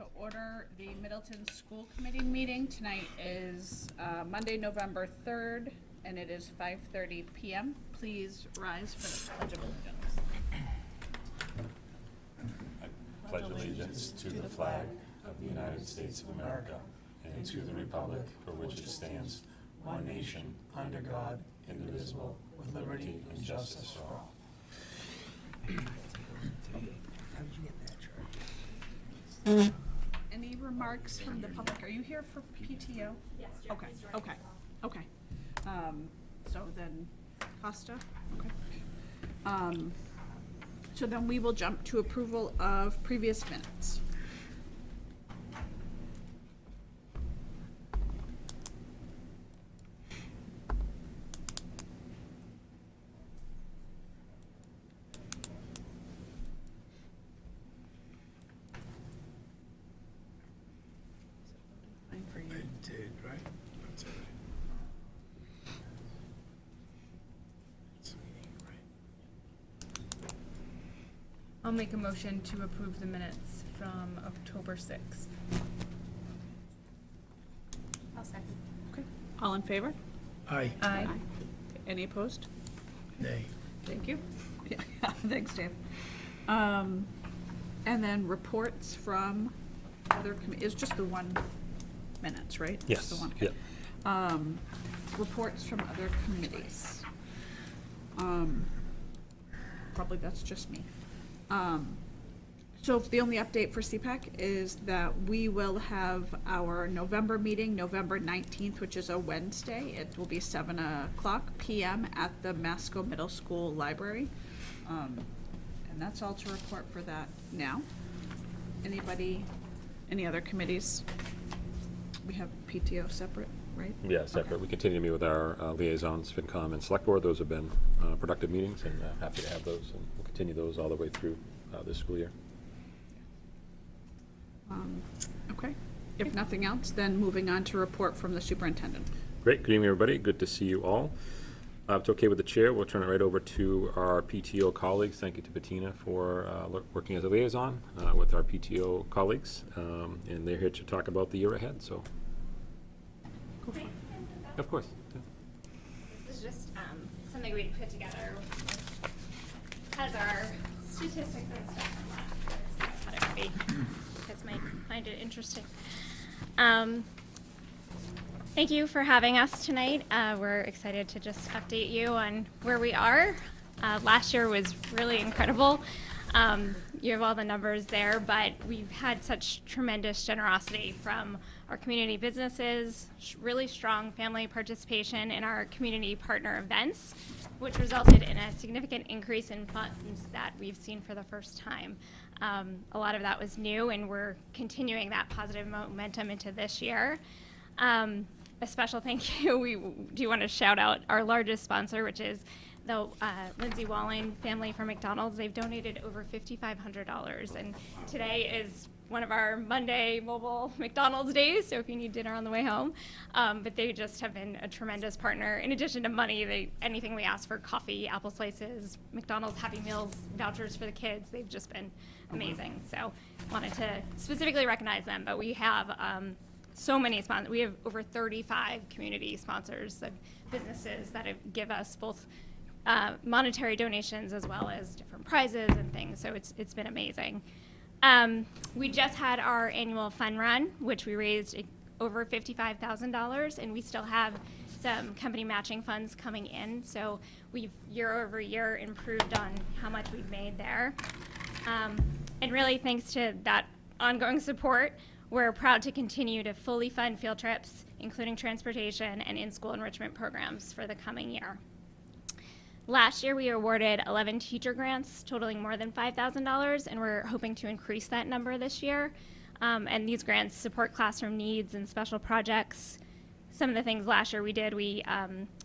to order the Middleton School Committee meeting. Tonight is Monday, November 3rd, and it is 5:30 p.m. Please rise for the Pledge of Allegiance. I pledge allegiance to the flag of the United States of America and to the republic for which it stands, one nation, under God, indivisible, with liberty and justice for all. Any remarks from the public? Are you here for PTO? Yes. Okay. So then, Costa? Okay. So then we will jump to approval of previous minutes. Fine for you. I did, right? That's all right. It's meeting, right? I'll make a motion to approve the minutes from October 6th. I'll second. Okay. All in favor? Aye. Aye. Any opposed? Nay. Thank you. Yeah, thanks, Dave. And then reports from other it's just the one minutes, right? Just Yes, the one. yep. Reports from other committees. Probably that's just me. So the only update for CPAC is that we will have our November meeting, November 19th, which is a Wednesday. It will be 7:00 p.m. at the Masco Middle School Library. And that's all to report for that now. Anybody, any other committees? We have PTO separate, right? Yeah, separate. Okay. We continue to meet with our liaisons, FinCom and Select Board. Those have been productive meetings, and happy to have those, and we'll continue those all the way through this school year. Okay. If nothing else, then moving on to report from the superintendent. Great. Good evening, everybody. Good to see you all. If it's okay with the chair, we'll turn it right over to our PTO colleagues. Thank you to Bettina for working as a liaison with our PTO colleagues, and they're here to talk about the year ahead. So, Go for it. of course. Yeah. This is just something we put together as our statistics and stuff from last year. So I thought it would be, you guys might find it interesting. Thank you for having us tonight. We're excited to just update you on where we are. Last year was really incredible. You have all the numbers there, but we've had such tremendous generosity from our community businesses, really strong family participation in our community partner events, which resulted in a significant increase in funds that we've seen for the first time. A lot of that was new, and we're continuing that positive momentum into this year. A special thank you. We do want to shout out our largest sponsor, which is the Lindsay Walling family from McDonald's. They've donated over $5,500, and today is one of our Monday mobile McDonald's days, so if you need dinner on the way home. But they just have been a tremendous partner. In addition to money, anything we ask for, coffee, apple slices, McDonald's Happy Meals vouchers for the kids, they've just been amazing. So wanted to specifically recognize them, but we have so many sponsors. We have over 35 community sponsors of businesses that give us both monetary donations as well as different prizes and things. So it's been amazing. We just had our annual fun run, which we raised over $55,000, and we still have some company matching funds coming in. So we've year over year improved on how much we've made there. And really thanks to that ongoing support, we're proud to continue to fully fund field trips, including transportation and in-school enrichment programs for the coming year. Last year, we awarded 11 teacher grants totaling more than $5,000, and we're hoping to increase that number this year. And these grants support classroom needs and special projects. Some of the things last year we did, we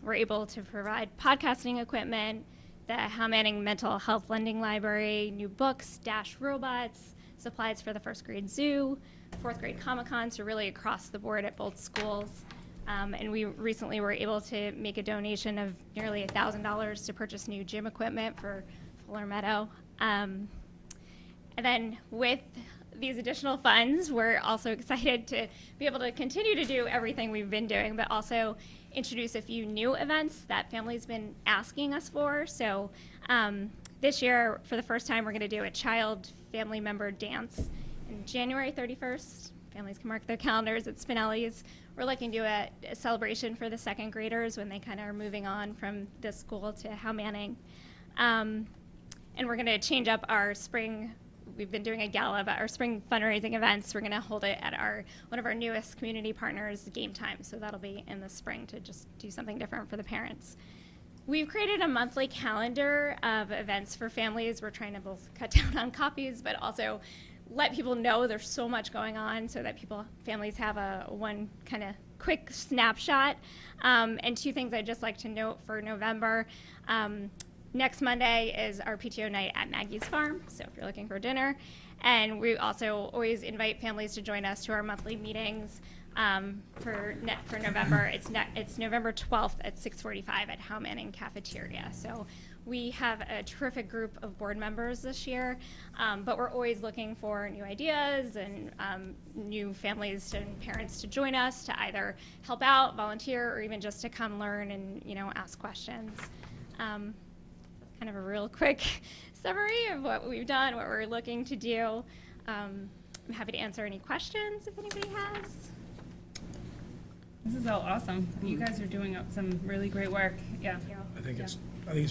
were able to provide podcasting equipment, the How Manning Mental Health Lending Library, new books, Dash robots, supplies for the first grade zoo, fourth grade Comic-Con, so really across the board at both schools. And we recently were able to make a donation of nearly $1,000 to purchase new gym equipment for Fuller Meadow. And then with these additional funds, we're also excited to be able to continue to do everything we've been doing, but also introduce a few new events that families been asking us for. So this year, for the first time, we're going to do a child family member dance on January 31st. Families can mark their calendars at Spinelli's. We're looking to do a celebration for the second graders when they kind of are moving on from this school to Howe Manning. And we're going to change up our spring. We've been doing a gala, but our spring fundraising events, we're going to hold it at one of our newest community partners, Game Time. So that'll be in the spring to just do something different for the parents. We've created a monthly calendar of events for families. We're trying to both cut down on copies, but also let people know there's so much going on so that families have one kind of quick snapshot. And two things I'd just like to note for November. Next Monday is our PTO night at Maggie's Farm, so if you're looking for dinner. And we also always invite families to join us to our monthly meetings for November. It's November 12th at 6:45 at Howe Manning Cafeteria. So we have a terrific group of board members this year, but we're always looking for new ideas and new families and parents to join us to either help out, volunteer, or even just to come learn and ask questions. Kind of a real quick summary of what we've done, what we're looking to do. I'm happy to answer any questions if anybody has. This is all awesome. You guys are doing some really great work. Yeah. I think it's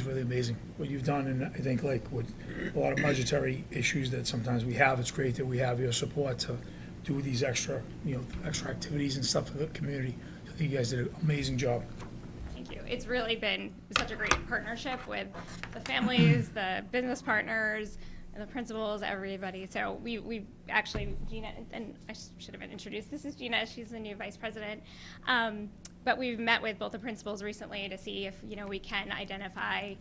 really amazing what you've done, and I think like with a lot of budgetary issues that sometimes we have, it's great that we have your support to do these extra activities and stuff for the community. I think you guys did an amazing job. Thank you. It's really been such a great partnership with the families, the business partners, and the principals, everybody. So we actually, Gina, and I should have been introduced. This is Gina. She's the new vice president. But we've met with both the principals recently to see if we can identify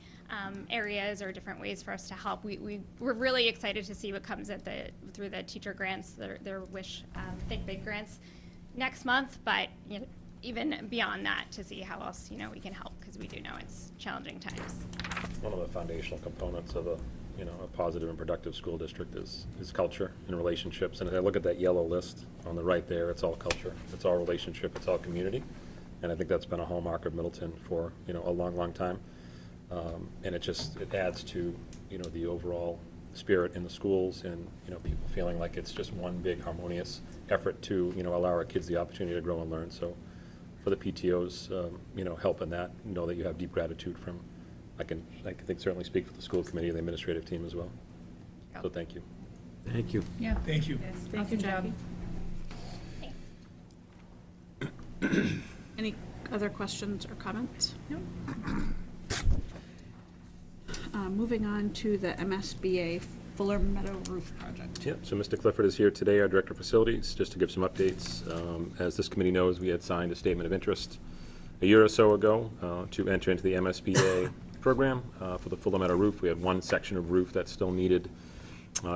areas or different ways for us to help. We're really excited to see what comes through the teacher grants, their Wish Think Big grants next month. But even beyond that, to see how else we can help, because we do know it's challenging times. One of the foundational components of a positive and productive school district is culture and relationships. And as I look at that yellow list on the right there, it's all culture, it's all relationship, it's all community. And I think that's been a hallmark of Middleton for a long, long time. And it adds to the overall spirit in the schools, and people feeling like it's just one big harmonious effort to allow our kids the opportunity to grow and learn. So for the PTOs, help in that, know that you have deep gratitude from. I can think certainly speak for the school committee and the administrative team as well. So thank you. Thank you. Yeah. Thank you. Yes. Thank you, Awesome job. Jackie. Any other questions or comments? No. Moving on to the MSBA Fuller Meadow Roof Project. Yep, so Mr. Clifford is here today, our Director of Facilities, just to give some updates. As this committee knows, we had signed a statement of interest a year or so ago to enter into the MSBA program for the Fuller Meadow roof. We had one section of roof that still needed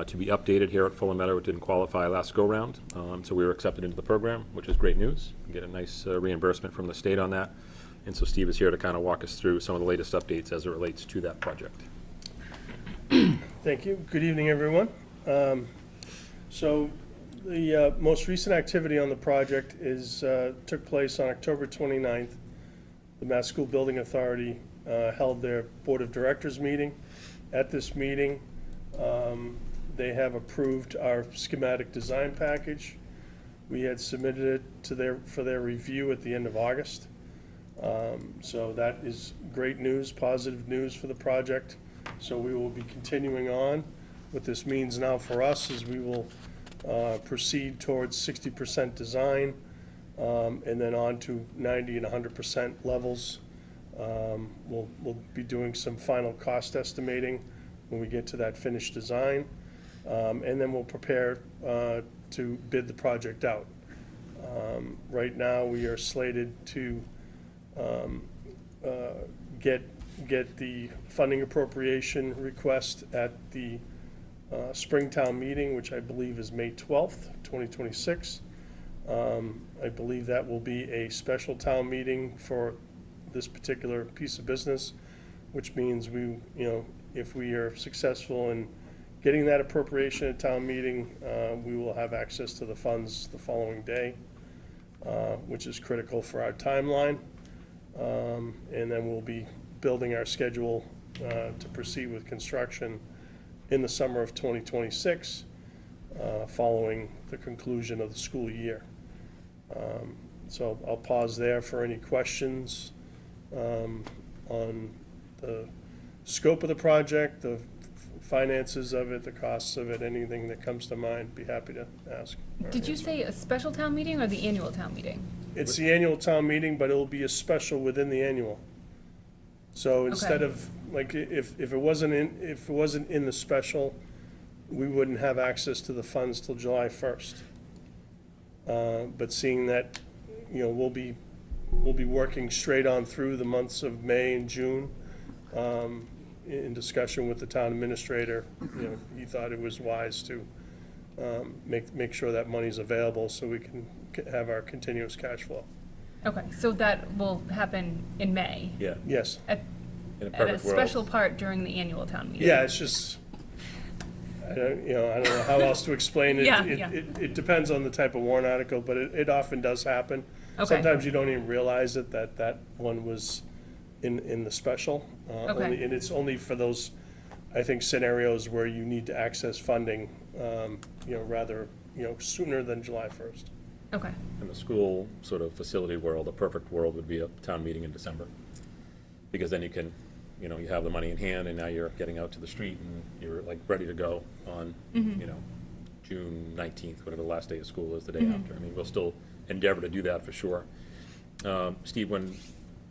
to be updated here at Fuller Meadow. It didn't qualify last go-round, so we were accepted into the program, which is great news. We get a nice reimbursement from the state on that. And so Steve is here to kind of walk us through some of the latest updates as it relates to that project. Thank you. Good evening, everyone. So the most recent activity on the project took place on October 29th. The Mass School Building Authority held their Board of Directors meeting. At this meeting, they have approved our schematic design package. We had submitted it for their review at the end of August. So that is great news, positive news for the project. So we will be continuing on. What this means now for us is we will proceed towards 60% design and then on to 90 and 100% levels. We'll be doing some final cost estimating when we get to that finished design. And then we'll prepare to bid the project out. Right now, we are slated to get the funding appropriation request at the Springtown meeting, which I believe is May 12th, 2026. I believe that will be a special town meeting for this particular piece of business, which means if we are successful in Getting that appropriation at town meeting, we will have access to the funds the following day, which is critical for our timeline. And then we'll be building our schedule to proceed with construction in the summer of 2026, following the conclusion of the school year. So I'll pause there for any questions on the scope of the project, the finances of it, the costs of it, anything that comes to mind, be happy to ask. or Did you answer. say a special town meeting or the annual town meeting? It's the annual town meeting, but it'll be a special within the annual. So instead Okay. of, like, if it wasn't in the special, we wouldn't have access to the funds till July 1st. But seeing that, you know, we'll be working straight on through the months of May and June, in discussion with the town administrator, you know, he thought it was wise to make sure that money's available so we can have our continuous cash flow. Okay, so that will happen in May, Yeah, Yes. at in a at a perfect world. special part during the annual town meeting? Yeah, it's just, I don't know how else to explain it. Yeah, It- yeah. It depends on the type of warrant article, but it often does happen. Okay. Sometimes you don't even realize that one was in the special. Okay. And it's only for those, I think, scenarios where you need to access funding, rather, sooner than July 1st. Okay, In the school sort of facility world, a perfect world would be a town meeting in December. Because then you can, you have the money in hand, and now you're getting out to the street, and you're like ready to go on, June 19th, whatever the last day of school is, the day after. I mean, we'll still endeavor to do that for sure. Steve, when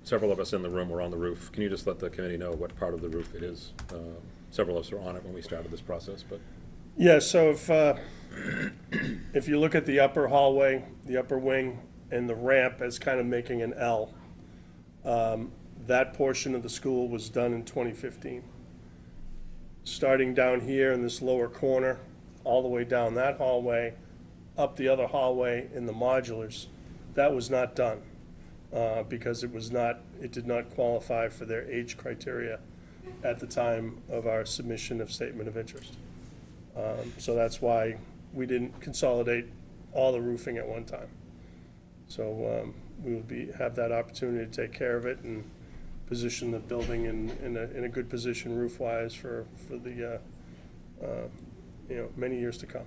several of us in the room were on the roof, can you just let the committee know what part of the roof it is? Several of us were on it when we started this process, but. Yeah, so if you look at the upper hallway, the upper wing, and the ramp as kind of making an L, that portion of the school was done in 2015. Starting down here in this lower corner, all the way down that hallway, up the other hallway in the modulars, that was not done, because it did not qualify for their age criteria at the time of our submission of statement of interest. So that's why we didn't consolidate all the roofing at one time. So we will have that opportunity to take care of it and position the building in a good position roof-wise for the, many years to come.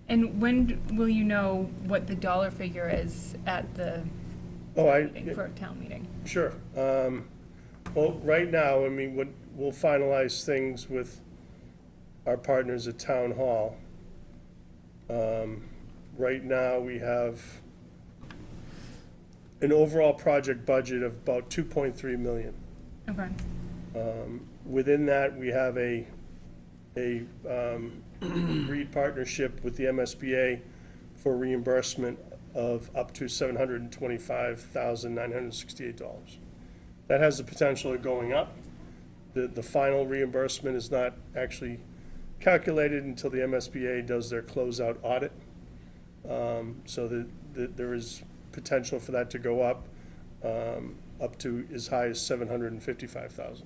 and when will you know what the dollar figure is at the meeting for a town meeting? Sure. Well, right now, I mean, we'll finalize things with our partners at Town Hall. Right now, we have an overall project budget of about 2.3 million. Okay, Within that, we have a agreed partnership with the MSBA for reimbursement of up to $725,968. That has the potential of going up. The final reimbursement is not actually calculated until the MSBA does their closeout audit. So there is potential for that to go up to as high as $755,000.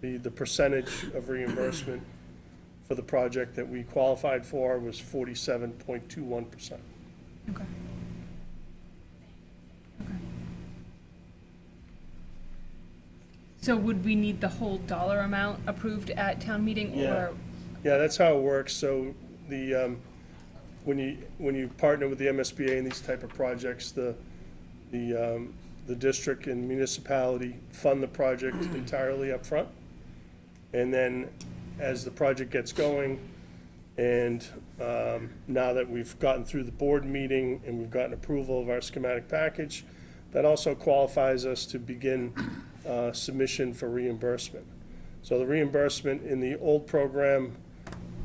The percentage of reimbursement for the project that we qualified for was 47.21%. okay. Okay. So would we need the whole dollar amount approved at town meeting, Yeah. or? Yeah, that's how it works. So when you partner with the MSBA in these type of projects, the district and municipality fund the project entirely up front. And then as the project gets going, and now that we've gotten through the board meeting and we've gotten approval of our schematic package, that also qualifies us to begin submission for reimbursement. So the reimbursement in the old program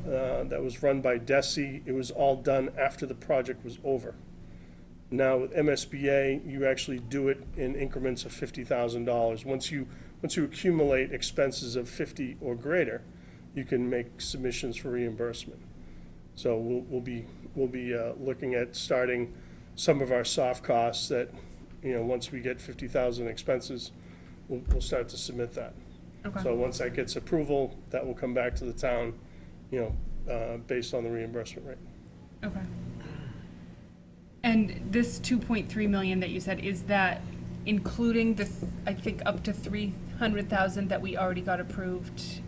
that was run by DESI, it was all done after the project was over. Now with MSBA, you actually do it in increments of $50,000. Once you accumulate expenses of 50 or greater, you can make submissions for reimbursement. So we'll be looking at starting some of our soft costs that, once we get 50,000 expenses, we'll start to submit that. Okay. So once that gets approval, that will come back to the town, based on the reimbursement rate. Okay. And this 2.3 million that you said, is that including the, I think, up to 300,000 that we already got approved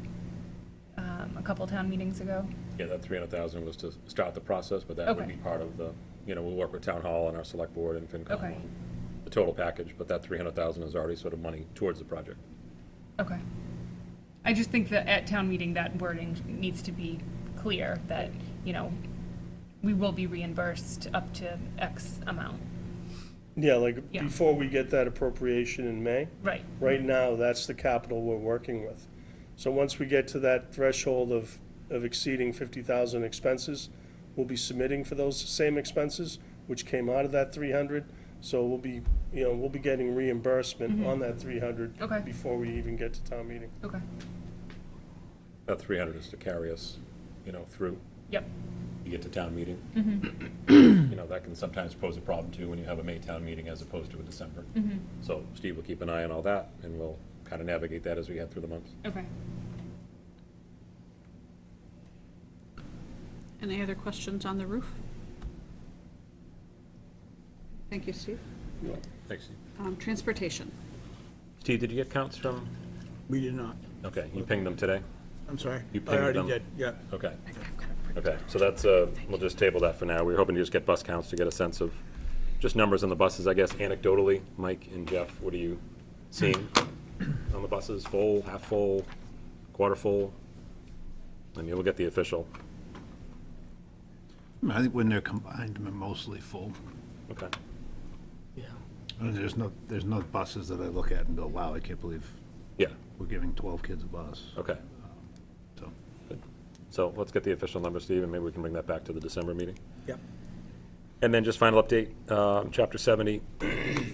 a couple town meetings ago? Yeah, that 300,000 was to start the process, but that would Okay. be part of the, we'll work with Town Hall and our Select Board and FinCom. Okay. on the total package, but that 300,000 is already sort of money towards the project. Okay. I just think that at town meeting, that wording needs to be clear, that, we will be reimbursed up to X amount. Yeah, like, Yeah. before we get that appropriation in May, Right. right now, that's the capital we're working with. So once we get to that threshold of exceeding 50,000 expenses, we'll be submitting for those same expenses, which came out of that 300. So we'll be getting reimbursement on that 300 Okay. before we even get to town meeting. Okay. That 300 is to carry us, through. Yep. You get to town meeting. That can sometimes pose a problem too when you have a May town meeting as opposed to a December. So Steve will keep an eye on all that, and we'll kind of navigate that as we head through the months. Okay. Any other questions on the roof? Thank you, Steve. Thanks, Steve. Transportation. Steve, did you get counts from, We did not. okay, you pinged them today? I'm sorry. You I pinged already them? did, yeah. Okay. Okay, so that's, we'll just table that for now. We were hoping to just get bus counts to get a sense of just numbers on the buses, I guess anecdotally. Mike and Jeff, what are you seeing on the buses? Full, half full, quarter full? And you'll get the official. I think when they're combined, they're mostly full. Okay. Yeah. I mean, there's no buses that I look at and go, wow, I can't believe Yeah, we're giving 12 kids a bus. okay. So, So let's get the official number, Steve, and maybe we can bring that back to the December meeting. Yep. And then just final update, Chapter 70,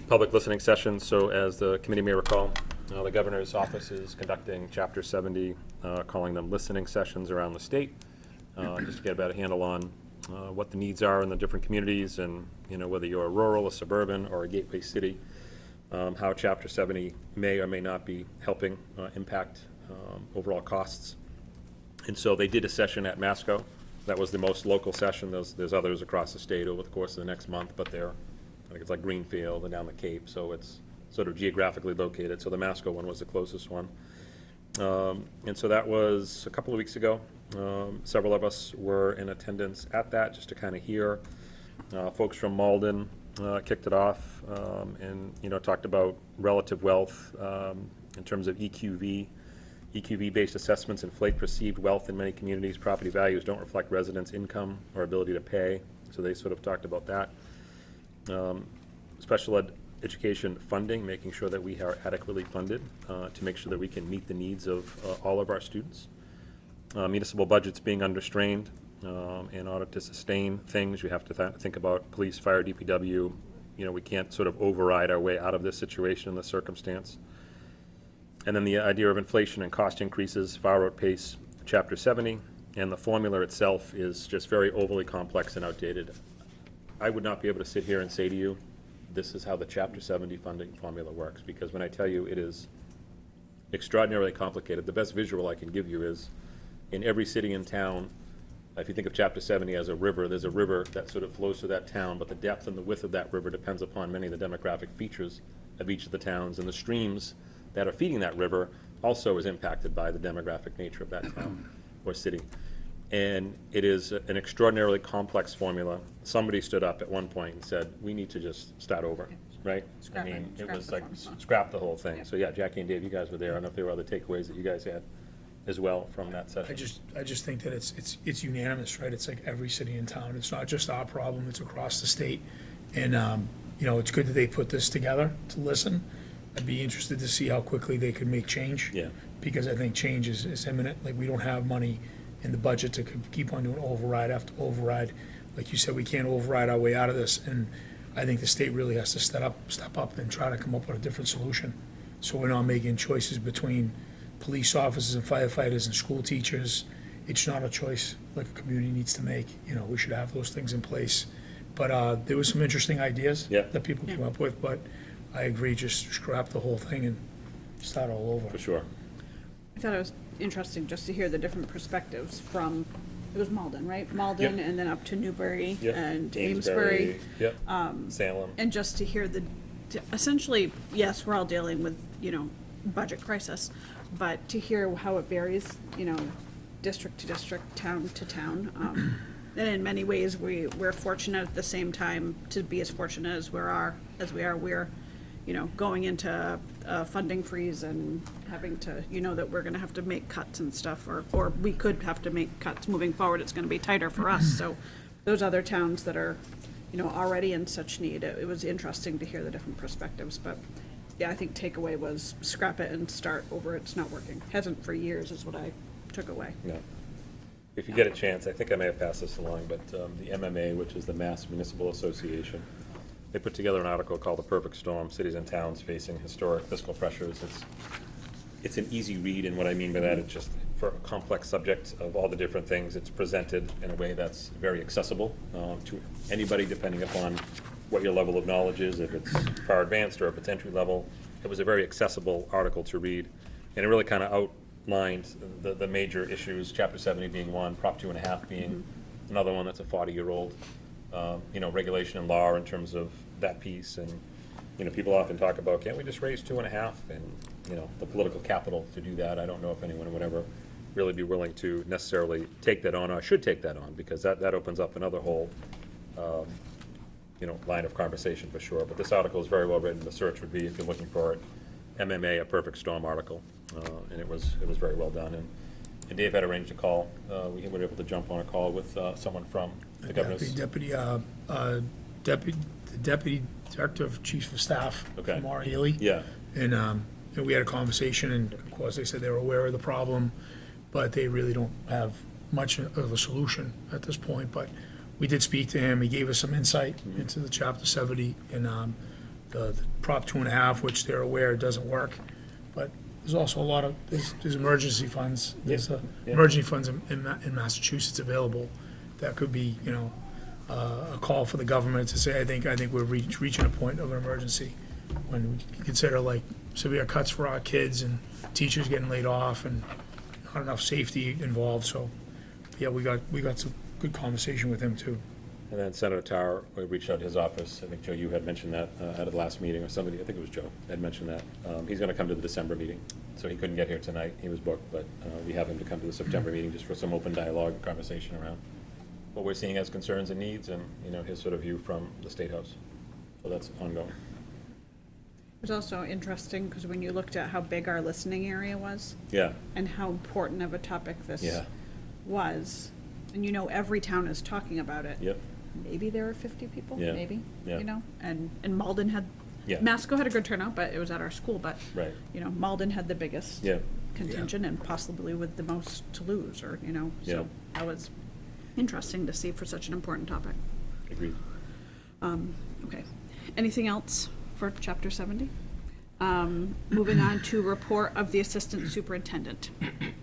public listening session. So as the committee may recall, the governor's office is conducting Chapter 70, calling them listening sessions around the state, just to get a better handle on what the needs are in the different communities and, whether you're a rural, a suburban, or a gateway city, how Chapter 70 may or may not be helping impact overall costs. And so they did a session at Masco. That was the most local session. There's others across the state over the course of the next month, but I think it's like Greenfield and down the Cape, so it's sort of geographically located. So the Masco one was the closest one. And so that was a couple of weeks ago. Several of us were in attendance at that, just to kind of hear. Folks from Malden kicked it off and, talked about relative wealth in terms of EQV. EQV-based assessments inflate perceived wealth in many communities. Property values don't reflect residents' income or ability to pay. So they sort of talked about that. Special education funding, making sure that we are adequately funded to make sure that we can meet the needs of all of our students. Municipal budgets being understrained in order to sustain things. You have to think about police, fire, DPW. We can't sort of override our way out of this situation in this circumstance. And then the idea of inflation and cost increases far outpace Chapter 70, and the formula itself is just very overly complex and outdated. I would not be able to sit here and say to you, this is how the Chapter 70 funding formula works, because when I tell you it is extraordinarily complicated, the best visual I can give you is in every city and town, if you think of Chapter 70 as a river, there's a river that sort of flows through that town, but the depth and the width of that river depends upon many of the demographic features of each of the towns, and the streams that are feeding that river also is impacted by the demographic nature of that town or city. And it is an extraordinarily complex formula. Somebody stood up at one point and said, we need to just start over, right? Scrap it. It Scrap was the like, formula. scrap the whole thing. So yeah, Jackie and Dave, you guys were there. I don't know if there were other takeaways that you guys had as well from that session. I just think that it's unanimous, right? It's like every city in town. It's not just our problem, it's across the state. And, it's good that they put this together to listen. I'd be interested to see how quickly they could make change. Yeah. Because I think change is imminent. Like, we don't have money in the budget to keep on doing override after override. Like you said, we can't override our way out of this. And I think the state really has to step up and try to come up with a different solution. So we're not making choices between police officers and firefighters and school teachers. It's not a choice like a community needs to make. We should have those things in place. But there was some interesting ideas that people came up with, but I agree, just scrap the whole thing and start all over. For sure. I thought it was interesting just to hear the different perspectives from, it was Malden, right? Malden Yep. and then up to Newbury Yep. and Amesbury. Yep. Salem. And just to hear essentially, yes, we're all dealing with, budget crisis, but to hear how it varies, district to district, town to town. And in many ways, we're fortunate at the same time to be as fortunate as we are. We're, going into a funding freeze and having to, that we're gonna have to make cuts and stuff, or we could have to make cuts moving forward. It's gonna be tighter for us. So those other towns that are, already in such need, it was interesting to hear the different perspectives. But yeah, I think takeaway was scrap it and start over. It's not working. Hasn't for years is what I took away. Yeah. If you get a chance, I think I may have passed this along, but the MMA, which is the Mass Municipal Association, they put together an article called The Perfect Storm, Cities and Towns Facing Historic Fiscal Pressures. It's an easy read, and what I mean by that, it's just for a complex subject of all the different things, it's presented in a way that's very accessible to anybody, depending upon what your level of knowledge is, if it's far advanced or if it's entry level. It was a very accessible article to read, and it really kind of outlined the major issues, Chapter 70 being one, Prop 2.5 being another one that's a 40-year-old, regulation and law in terms of that piece. And, people often talk about, can't we just raise 2.5? And, the political capital to do that. I don't know if anyone would ever really be willing to necessarily take that on, or should take that on, because that opens up another whole, line of conversation for sure. But this article is very well written. The search would be, if you're looking for it, MMA, A Perfect Storm article. And it was very well done. And Dave had arranged a call. We were able to jump on a call with someone from the governor's. Deputy Director of Chiefs of Staff, Okay. Mara Healy. Yeah. And we had a conversation, and of course, they said they were aware of the problem, but they really don't have much of a solution at this point. But we did speak to him. He gave us some insight into the Chapter 70 and the Prop 2.5, which they're aware doesn't work. But there's also a lot of, there's emergency funds. There's emergency funds in Massachusetts available that could be, a call for the government to say, I think we're reaching a point of an emergency when we consider like severe cuts for our kids and teachers getting laid off and not enough safety involved. So, yeah, we got some good conversation with him too. And then Senator Tower, we reached out to his office. I think, Joe, you had mentioned that at the last meeting, or somebody, I think it was Joe, had mentioned that. He's going to come to the December meeting, so he couldn't get here tonight. He was booked, but we have him to come to the September meeting just for some open dialogue and conversation around what we're seeing as concerns and needs, and, his sort of view from the State House. So that's ongoing. It was also interesting because when you looked at how big our listening area was Yeah, and how important of a topic this yeah, was, and every town is talking about it. yep, Maybe there were 50 people, Yeah, maybe, yeah. and Malden had, Yeah. Masco had a good turnout, but it was at our school, but, right, Malden had the biggest yeah, contingent and possibly with the most to lose, or, Yeah. so that was interesting to see for such an important topic. agreed. Okay, anything else for Chapter 70? Moving on to report of the Assistant Superintendent.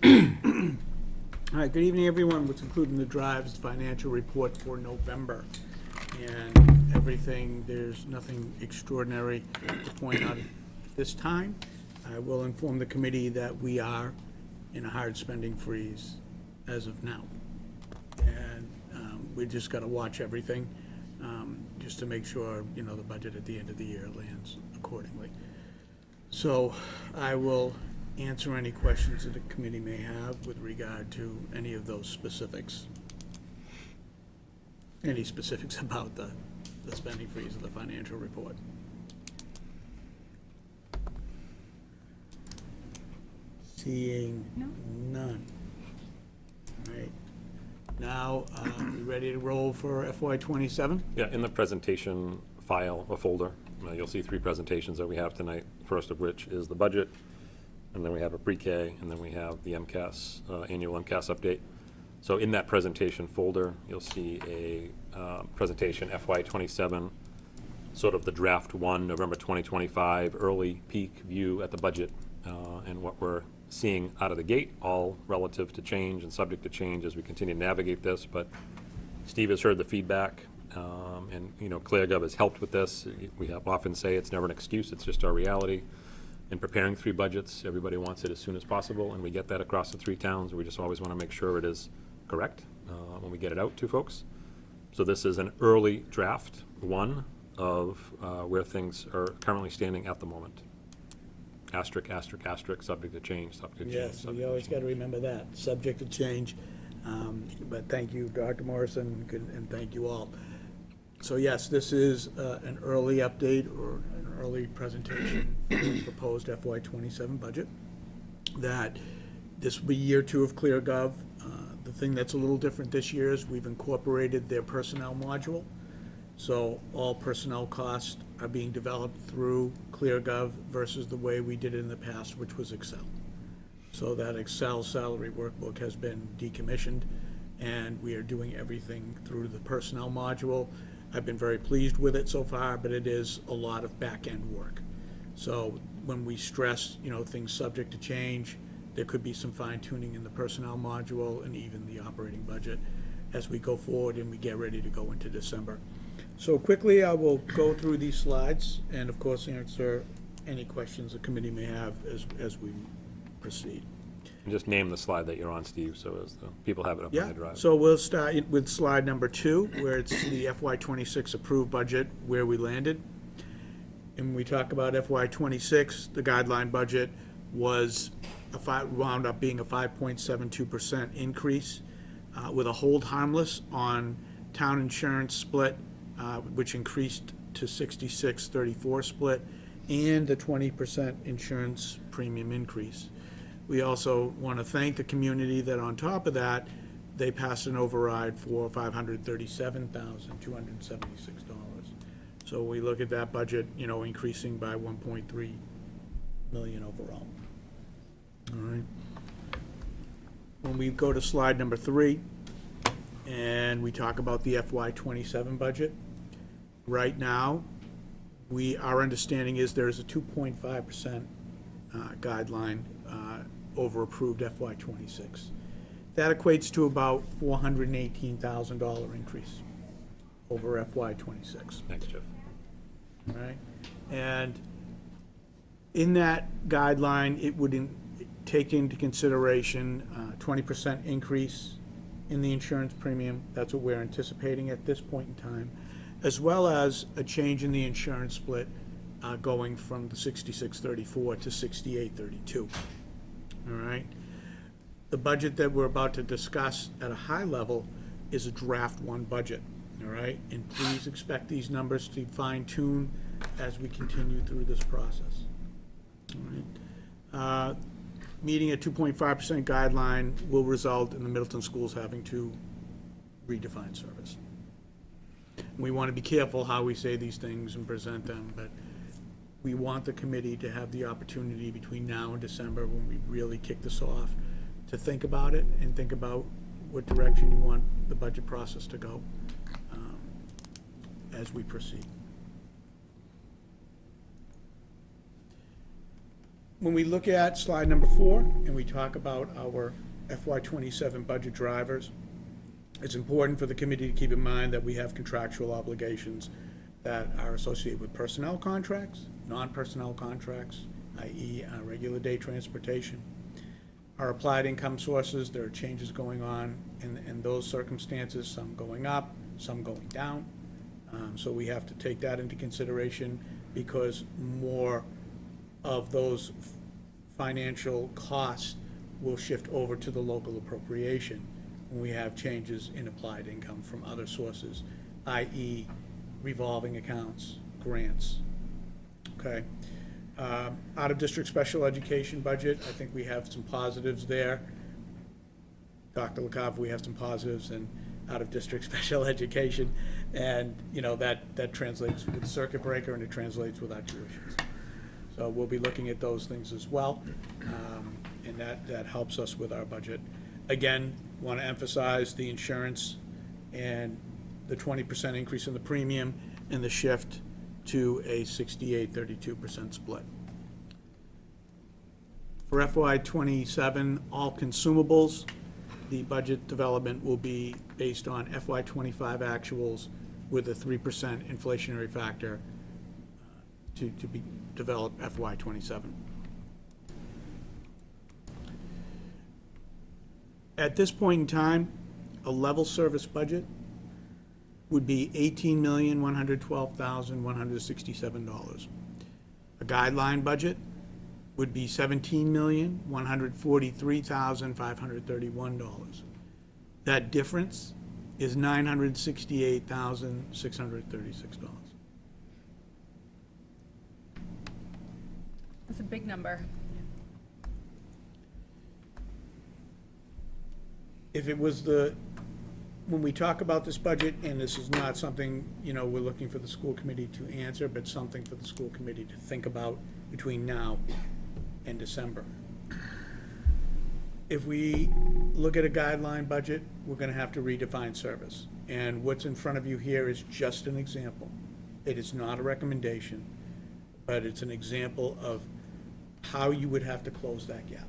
All right, good evening, everyone. What's included in the drive is the financial report for November. And everything, there's nothing extraordinary to point out at this time. I will inform the committee that we are in a hard spending freeze as of now. And we just got to watch everything, just to make sure, the budget at the end of the year lands accordingly. So I will answer any questions that the committee may have with regard to any of those specifics. Any specifics about the spending freeze of the financial report. Seeing none. All right. Now, we ready to roll for FY '27? Yeah, in the presentation file or folder, you'll see 3 presentations that we have tonight. First of which is the budget, and then we have a pre-K, and then we have the MCAS, annual MCAS update. So in that presentation folder, you'll see a presentation FY '27, sort of the draft 1, November 2025, early peak view at the budget, and what we're seeing out of the gate, all relative to change and subject to change as we continue to navigate this. But Steve has heard the feedback, and ClearGov has helped with this. We have often say it's never an excuse, it's just our reality. in preparing 3 budgets, everybody wants it as soon as possible, and we get that across the 3 towns. We just always want to make sure it is correct when we get it out to folks. So this is an early draft, one of where things are currently standing at the moment. Asterisk, asterisk, asterisk, subject to change, subject to change. Yes, we always got to remember that, subject to change. But thank you, Dr. Morrison, and thank you all. So yes, this is an early update or an early presentation for the proposed FY27 budget. That this will be year 2 of ClearGov. The thing that's a little different this year is we've incorporated their personnel module. So all personnel costs are being developed through ClearGov versus the way we did it in the past, which was Excel. So that Excel salary workbook has been decommissioned, and we are doing everything through the personnel module. I've been very pleased with it so far, but it is a lot of back-end work. So when we stress, things subject to change, there could be some fine-tuning in the personnel module and even the operating budget as we go forward and we get ready to go into December. So quickly, I will go through these slides and, of course, answer any questions the committee may have as we proceed. And just name the slide that you're on, Steve, so as the people have it up on Yeah, the drive. so we'll start with slide number 2, where it's the FY26 approved budget, where we landed. And when we talk about FY26, the guideline budget was wound up being a 5.72% increase with a hold harmless on town insurance split, which increased to 66-34 split, and the 20% insurance premium increase. We also want to thank the community that on top of that, they passed an override for $537,276. So we look at that budget, increasing by 1.3 million overall. All right. When we go to slide number 3, and we talk about the FY27 budget, right now, our understanding is there is a 2.5% guideline over approved FY26. That equates to about $418,000 increase over FY26. Thanks, Jeff. All right? And in that guideline, it would take into consideration 20% increase in the insurance premium. That's what we're anticipating at this point in time, as well as a change in the insurance split going from the 66-34 to 68-32. All right? The budget that we're about to discuss at a high level is a draft 1 budget. All right? And please expect these numbers to fine-tune as we continue through this process. All right? Meeting a 2.5% guideline will result in the Middleton schools having to redefine service. We want to be careful how we say these things and present them, but we want the committee to have the opportunity between now and December, when we really kick this off, to think about it and think about what direction you want the budget process to go as we proceed. When we look at slide number 4 and we talk about our FY27 budget drivers, it's important for the committee to keep in mind that we have contractual obligations that are associated with personnel contracts, non-personnel contracts, i.e. Regular day transportation. Our applied income sources, there are changes going on in those circumstances, some going up, some going down. So we have to take that into consideration, because more of those financial costs will shift over to the local appropriation when we have changes in applied income from other sources, i.e. revolving accounts, grants. Okay. Out-of-district special education budget, I think we have some positives there. Dr. LaCave, we have some positives in out-of-district special education, and that translates with circuit breaker, and it translates with our tuitions. So we'll be looking at those things as well, and that helps us with our budget. Again, want to emphasize the insurance and the 20% increase in the premium and the shift to a 68-32% split. For FY27, all consumables, the budget development will be based on FY25 actuals with a 3% inflationary factor to be developed FY27. At this point in time, a level service budget would be $18,112,167. A guideline budget would be $17,143,531. That difference is $968,636. That's a big number. If it was when we talk about this budget, and this is not something, we're looking for the school committee to answer, but something for the school committee to think about between now and December. If we look at a guideline budget, we're gonna have to redefine service. And what's in front of you here is just an example. It is not a recommendation, but it's an example of how you would have to close that gap.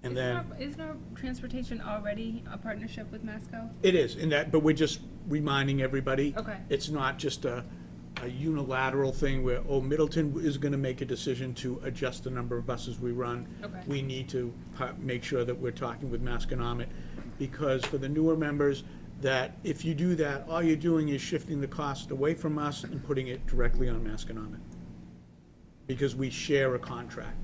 And then, Isn't our transportation already a partnership with Masco? it is, but we're just reminding everybody. Okay. It's not just a unilateral thing where, Middleton is gonna make a decision to adjust the number of buses we run. Okay. We need to make sure that we're talking with Masconomet, because for the newer members, that if you do that, all you're doing is shifting the cost away from us and putting it directly on Masconomet. Because we share a contract.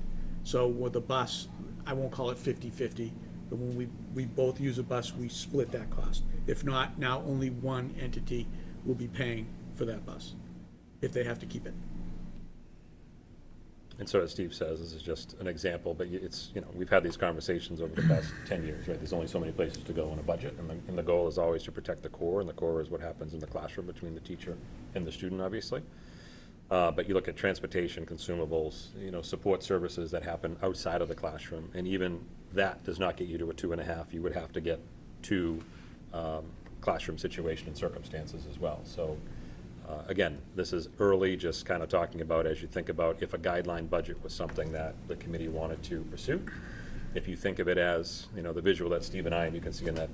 So with a bus, I won't call it 50-50, but when we both use a bus, we split that cost. If not, now only one entity will be paying for that bus, if they have to keep it. And so as Steve says, this is just an example, but it's, we've had these conversations over the past 10 years, right? There's only so many places to go in a budget, and the goal is always to protect the core, and the core is what happens in the classroom between the teacher and the student, obviously. But you look at transportation, consumables, support services that happen outside of the classroom, and even that does not get you to a 2.5. You would have to get to classroom situation and circumstances as well. So again, this is early, just kind of talking about as you think about if a guideline budget was something that the committee wanted to pursue. If you think of it as, the visual that Steve and you can see in that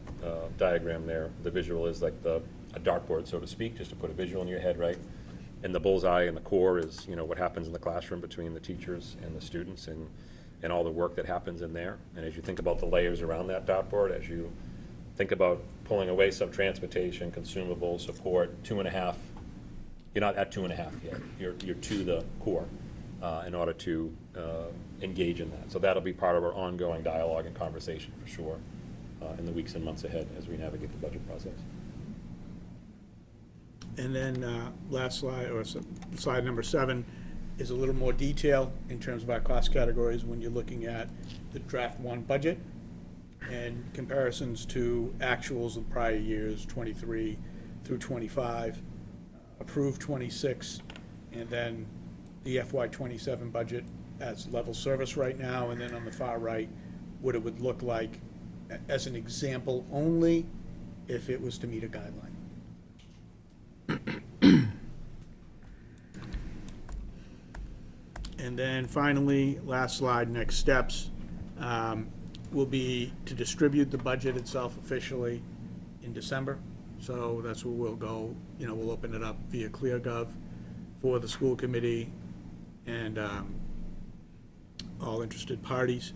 diagram there, the visual is like a dartboard, so to speak, just to put a visual in your head, right? And the bullseye and the core is, what happens in the classroom between the teachers and the students and all the work that happens in there. And as you think about the layers around that dartboard, as you think about pulling away some transportation, consumables, support, 2.5, you're not at 2.5 yet. You're to the core in order to engage in that. So that'll be part of our ongoing dialogue and conversation for sure in the weeks and months ahead as we navigate the budget process. And then last slide, or slide number 7, is a little more detail in terms of our cost categories when you're looking at the draft 1 budget and comparisons to actuals of prior years, 23 through 25, approved 26, and then the FY 27 budget as level service right now, and then on the far right, what it would look like as an example only if it was to meet a guideline. And then finally, last slide, next steps, will be to distribute the budget itself officially in December. So that's where we'll go, we'll open it up via ClearGov for the school committee and all interested parties.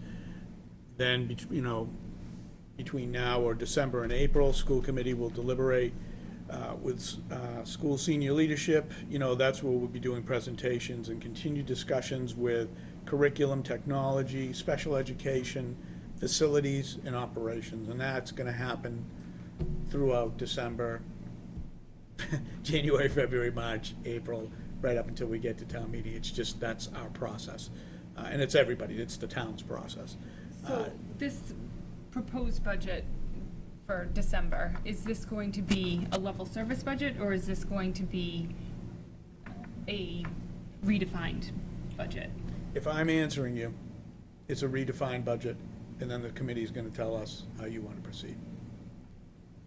Then, between now or December and April, school committee will deliberate with school senior leadership. That's where we'll be doing presentations and continued discussions with curriculum, technology, special education, facilities, and operations. And that's going to happen throughout December, January, February, March, April, right up until we get to town meeting. It's just, that's our process. And it's everybody, it's the town's process. So this proposed budget for December, is this going to be a level service budget, or is this going to be a redefined budget? If I'm answering you, it's a redefined budget, and then the committee is going to tell us how you want to proceed.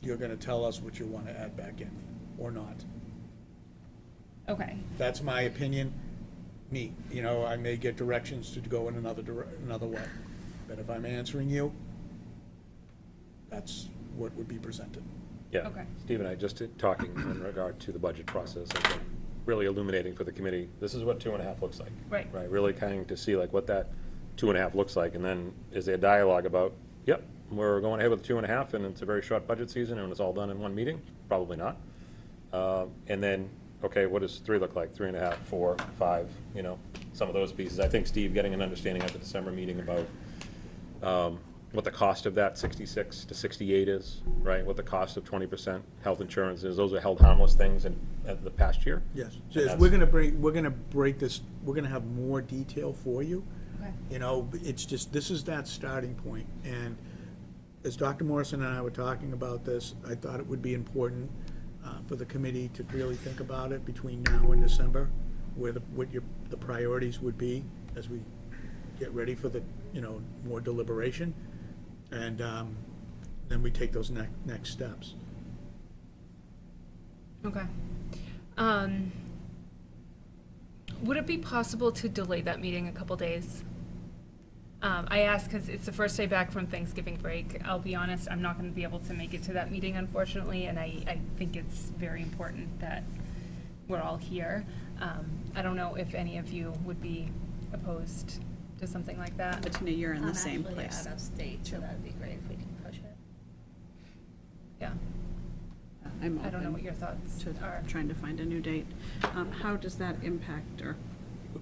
You're going to tell us what you want to add back in, or not. Okay. That's my opinion. Me, I may get directions to go in another way. But if I'm answering you, that's what would be presented. Yeah. Okay. Steve and I just talking in regard to the budget process, I think really illuminating for the committee, this is what 2.5 looks like. Right. Right, really kind of to see like what that 2.5 looks like, and then is there dialogue about, yep, we're going ahead with 2.5, and it's a very short budget season, and it's all done in one meeting? Probably not. And then, okay, what does 3 look like? 3.5, 4, 5, you know, some of those pieces. I think Steve getting an understanding at the December meeting about what the cost of that 66 to 68 is, right? What the cost of 20% health insurance is. Those are held harmless things in the past year. Yes, And so that's- we're gonna break this, we're gonna have more detail for you. Okay. You know, it's just, this is that starting point, and as Dr. Morrison and I were talking about this, I thought it would be important for the committee to really think about it between now and December, what the priorities would be as we get ready for the, you know, more deliberation, and then we take those next steps. Okay. Would it be possible to delay that meeting a couple days? I ask because it's the first day back from Thanksgiving break. I'll be honest, I'm not going to be able to make it to that meeting, unfortunately, and I think it's very important that we're all here. I don't know if any of you would be opposed to something like that. Bettina, you're in the I'm same actually place. out of state, so that'd be great if we can push it. Yeah, I'm I don't know open what your thoughts to are. trying to find a new date. How does that impact, or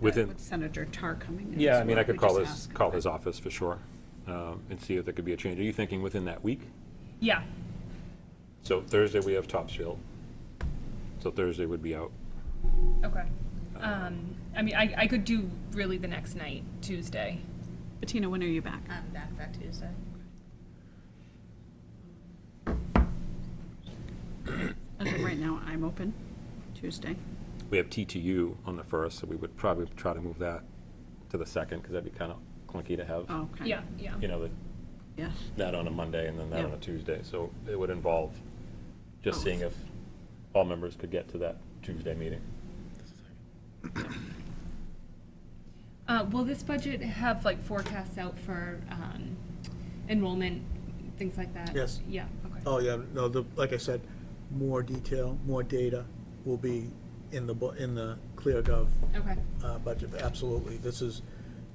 Within- with Senator Tar coming in? Yeah, as I mean, well? I could We call just ask. his office for sure, and see if there could be a change. Are you thinking within that week? Yeah, So Thursday, we have Topsfield. So Thursday would be out. okay. I mean, I could do really the next night, Tuesday. Bettina, when are you back? I'm back that Tuesday. As of right now, I'm open Tuesday. We have TTU on the 1st, so we would probably try to move that to the 2nd, because that'd be kind of clunky to have, Oh, okay. Yeah, yeah. you know, Yes. that on a Monday and then that on Yeah. a Tuesday. So it would involve just Oh. seeing if all members could get to that Tuesday meeting. Will this budget have like forecasts out for enrollment, things like that? Yes. Yeah, okay. Oh, yeah, no, like I said, more detail, more data will be in the ClearGov Okay, budget, absolutely.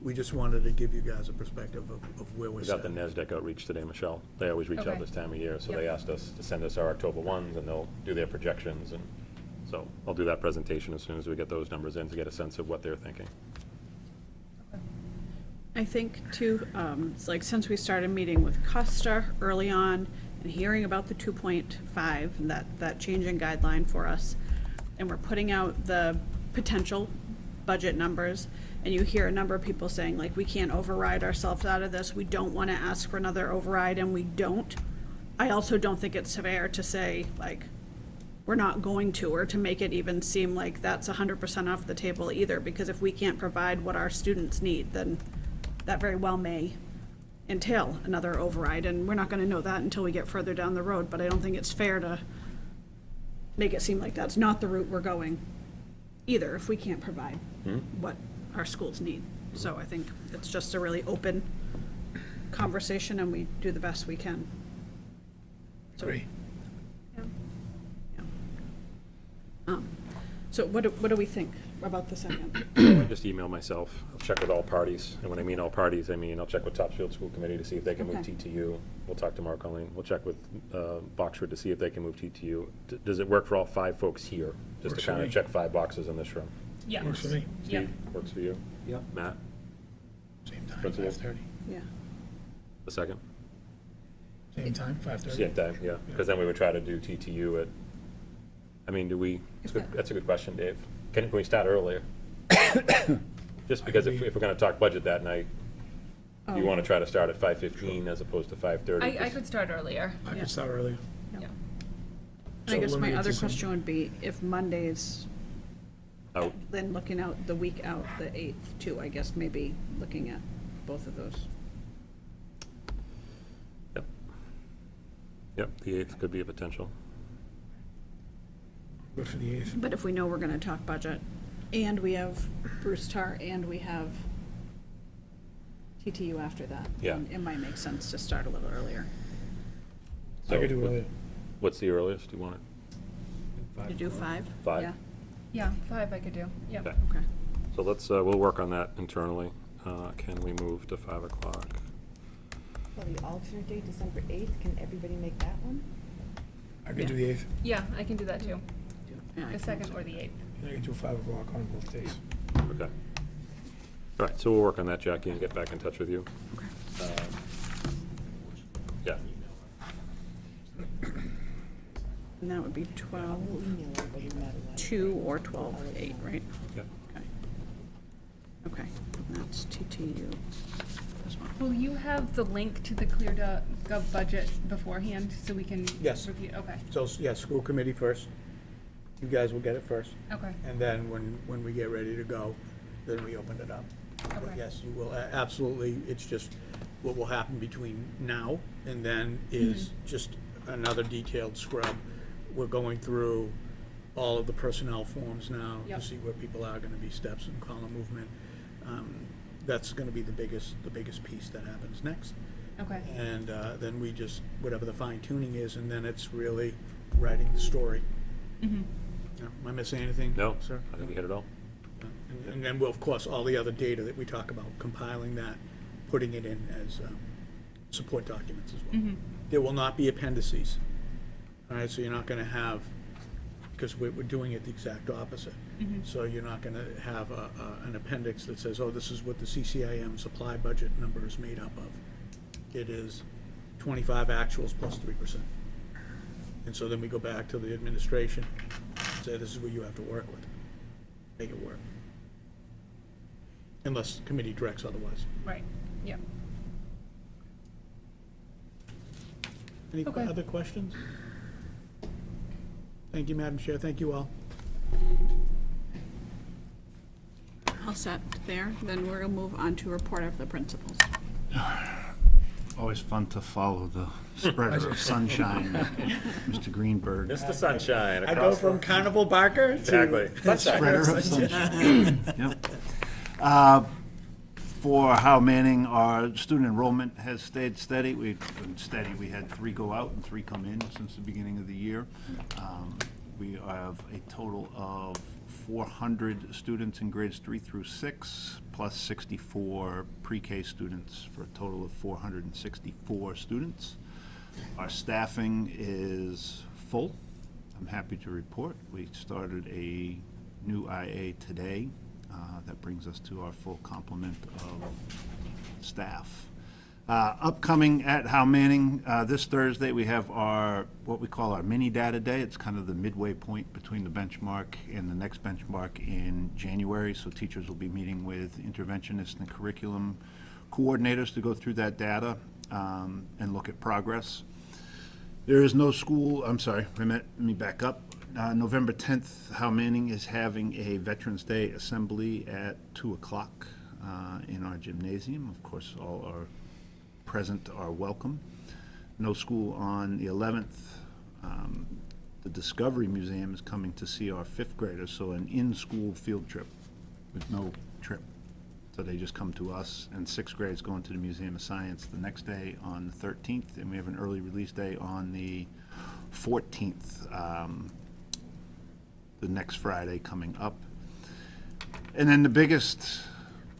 We just wanted to give you guys a perspective of where we're We got the sitting. NASDAQ outreach today, Michelle. They always reach out Okay. this time of year, so Yep. they asked us to send us our October ones, and they'll do their projections, and so I'll do that presentation as soon as we get those numbers in to get a sense of what they're thinking. I think too, it's like since we started meeting with Costa early on and hearing about the 2.5, and that change in guideline for us, and we're putting out the potential budget numbers, and you hear a number of people saying, like, we can't override ourselves out of this, we don't want to ask for another override, and we don't. I also don't think it's fair to say, like, we're not going to, or to make it even seem like that's 100% off the table either, because if we can't provide what our students need, then that very well may entail another override, and we're not gonna know that until we get further down the road, but I don't think it's fair to make it seem like that's not the route we're going either, if we can't provide what our schools need. So I think it's just a really open conversation, and we do the best we can. So- Agree. So what do we think about the second? I just email myself, I'll check with all parties, and when I mean all parties, I mean, I'll check with Topsfield School Committee to see if they can move Okay. TTU. We'll talk to Mark Colleen, we'll check with Boxford to see if they can move TTU. Does it work for all 5 folks here? Just to Works for kind of me. check 5 boxes in this room? yeah. Works for me. Yeah. Steve, works for you? Yep. Matt, Same time, Principal. 5:30. Yeah. the second? Same time, 5:30. Same time, yeah, because then we would try to do TTU at, I mean, that's a good question, Dave. Can we start earlier? Just because if we're gonna talk budget that night, Oh. you wanna try to start at 5:15 as opposed to 5:30? I could start earlier. I Yeah. could start earlier. Yeah. I So guess my eliminate other this one. question would be, if Monday's, Out. then looking out the week out, the 8th too, I guess maybe looking at both of those. Yep. Yep, the 8th could be a potential. Good for the 8th. But if we know we're gonna talk budget, and we have Bruce Tar, and we have TTU after that. Yeah. then it might make sense to start a little earlier. I could do what- earlier. What's the earliest you want it? To do 5? 5? Yeah. Yeah, 5 I could do, yep. Okay. Okay. So let's, we'll work on that internally. Can we move to 5 o'clock? Well, the alternate date, December 8th, can everybody make that one? I could do the 8th, Yeah, I can do that too, Yeah, I the can 2nd or the 8th. and I can do 5 o'clock on both days. Okay. All right, so we'll work on that, Jackie, and get back in touch with you. Okay. Yeah. And that would be We'll email everybody no matter what. 12-2 or 12-8, right? Yeah. Okay. Okay, and that's TTU as well. Will you have the link to the Clear.gov budget beforehand, so we can Yes. review? Okay, So, yeah, school committee first. You guys will get it first. okay, And then when we get ready to go, then we open it up. But Okay. yes, you will, absolutely, it's just, what will happen between now and then is just another detailed scrub. We're going through all of the personnel forms now to Yep. see where people are gonna be, steps and column movement. That's gonna be the biggest piece that happens next. okay. And then we just, whatever the fine tuning is, and then it's really writing the story. Mhm. Am I missing anything? No, Sir? I think you hit it all. And then, well, of course, all the other data that we talk about, compiling that, putting it in as support documents as well. Mhm. There will not be appendices. All right, so you're not gonna have, because we're doing it the exact opposite. Mhm. So you're not gonna have an appendix that says, oh, this is what the CCIM supply budget number is made up of. It is 25 actuals plus 3%. And so then we go back to the administration, and say, this is what you have to work with. Make it work. Unless committee directs otherwise. Right, yep. Any Okay. other questions? Thank you, Madam Chair. Thank you all. All set there, then we're gonna move on to report of the principals. Always fun to follow the spreader of sunshine, Mr. Greenberg. Mr. Sunshine I go from Carnival Barker to. Exactly. Spreader of sunshine. Yep. For Howe Manning, our student enrollment has stayed steady. We've been steady. We had 3 go out and 3 come in since the beginning of the year. We have a total of 400 students in grades 3 through 6, plus 64 pre-K students, for a total of 464 students. Our staffing is full. I'm happy to report. We started a new IA today. That brings us to our full complement of staff. Upcoming at Howe Manning, this Thursday, we have our, what we call our mini data day. It's kind of the midway point between the benchmark and the next benchmark in January. So teachers will be meeting with interventionists and curriculum coordinators to go through that data and look at progress. There is no school, I'm sorry, let me back up. November 10th, Howe Manning is having a Veterans Day assembly at 2 o'clock in our gymnasium. Of course, all are present are welcome. No school on the 11th. The Discovery Museum is coming to see our 5th graders, so an in-school field trip with no trip. So they just come to us, and 6th grade is going to the Museum of Science the next day on the 13th, and we have an early release day on the 14th, the next Friday coming up. And then the biggest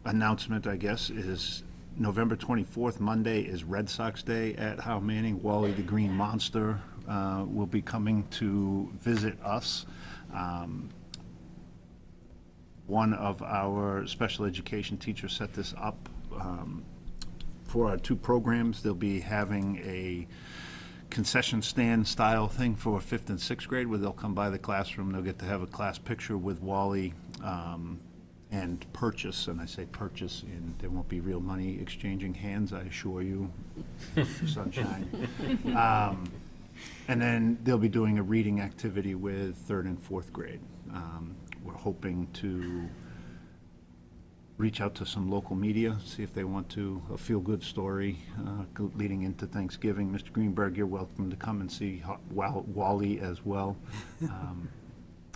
announcement, I guess, is November 24th, Monday, is Red Sox Day at Howe Manning. Wally the Green Monster will be coming to visit us. One of our special education teachers set this up for our 2 programs. They'll be having a concession stand style thing for 5th and 6th grade, where they'll come by the classroom, they'll get to have a class picture with Wally and purchase, and I say purchase, and there won't be real money exchanging hands, I assure you, sunshine. And then they'll be doing a reading activity with 3rd and 4th grade. We're hoping to reach out to some local media, see if they want to, a feel-good story leading into Thanksgiving. Mr. Greenberg, you're welcome to come and see Wally as well.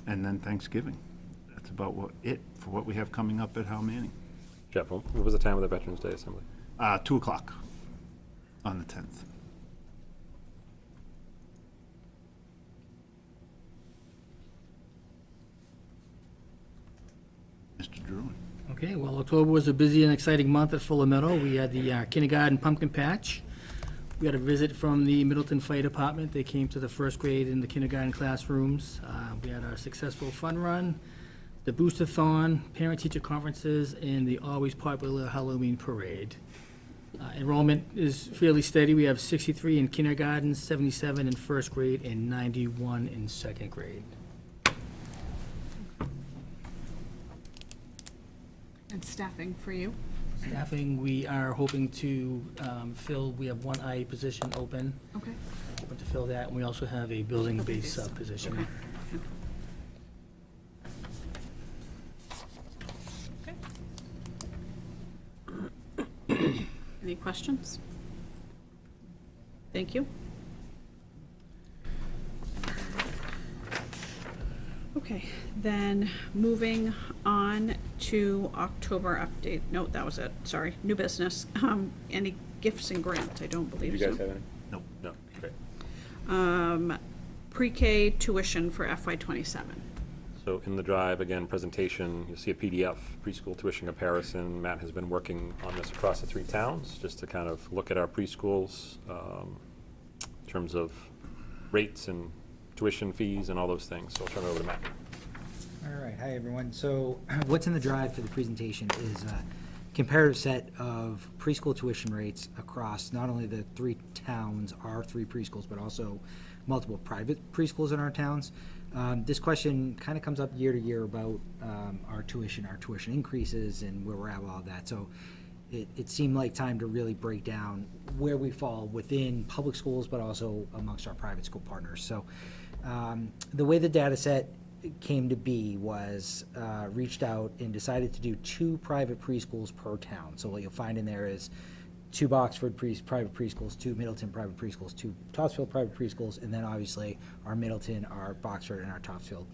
And then Thanksgiving. That's about for what we have coming up at Howe Manning. Jeff, what was the time of the Veterans Day Assembly? 2 o'clock on the 10th. Drew. Okay, well, October was a busy and exciting month at Fuller Meadow. We had the kindergarten pumpkin patch. We had a visit from the Middleton Fire Department. They came to the first grade in the kindergarten classrooms. We had our successful fun run, the booster-thon, parent-teacher conferences, and the always popular Halloween parade. Enrollment is fairly steady. We have 63 in kindergarten, 77 in first grade, and 91 in second grade. And staffing for you? Staffing, we are hoping to fill, we have one IE position open, Okay. hoping to fill that, and we also have a building-based Building-based, position. Okay. Any questions? Thank you. Okay, then moving on to October update. No, that was it. Sorry, new business. Any gifts and grants? I don't believe You so. guys have any? Nope. No, great. Pre-K tuition for FY27. So in the drive, again, presentation, you'll see a PDF, preschool tuition comparison. Matt has been working on this across the 3 towns, just to kind of look at our preschools in terms of rates and tuition fees and all those things. So I'll turn it over to Matt. All right, hi everyone. So what's in the drive for the presentation is a comparative set of preschool tuition rates across not only the 3 towns, our 3 preschools, but also multiple private preschools in our towns. This question kind of comes up year to year about our tuition increases and where we're at with all that. So it seemed like time to really break down where we fall within public schools, but also amongst our private school partners. So the way the data set came to be was reached out and decided to do 2 private preschools per town. So what you'll find in there is 2 Boxford private preschools, 2 Middleton private preschools, 2 Topsfield private preschools, and then obviously our Middleton, our Boxford, and our Topsfield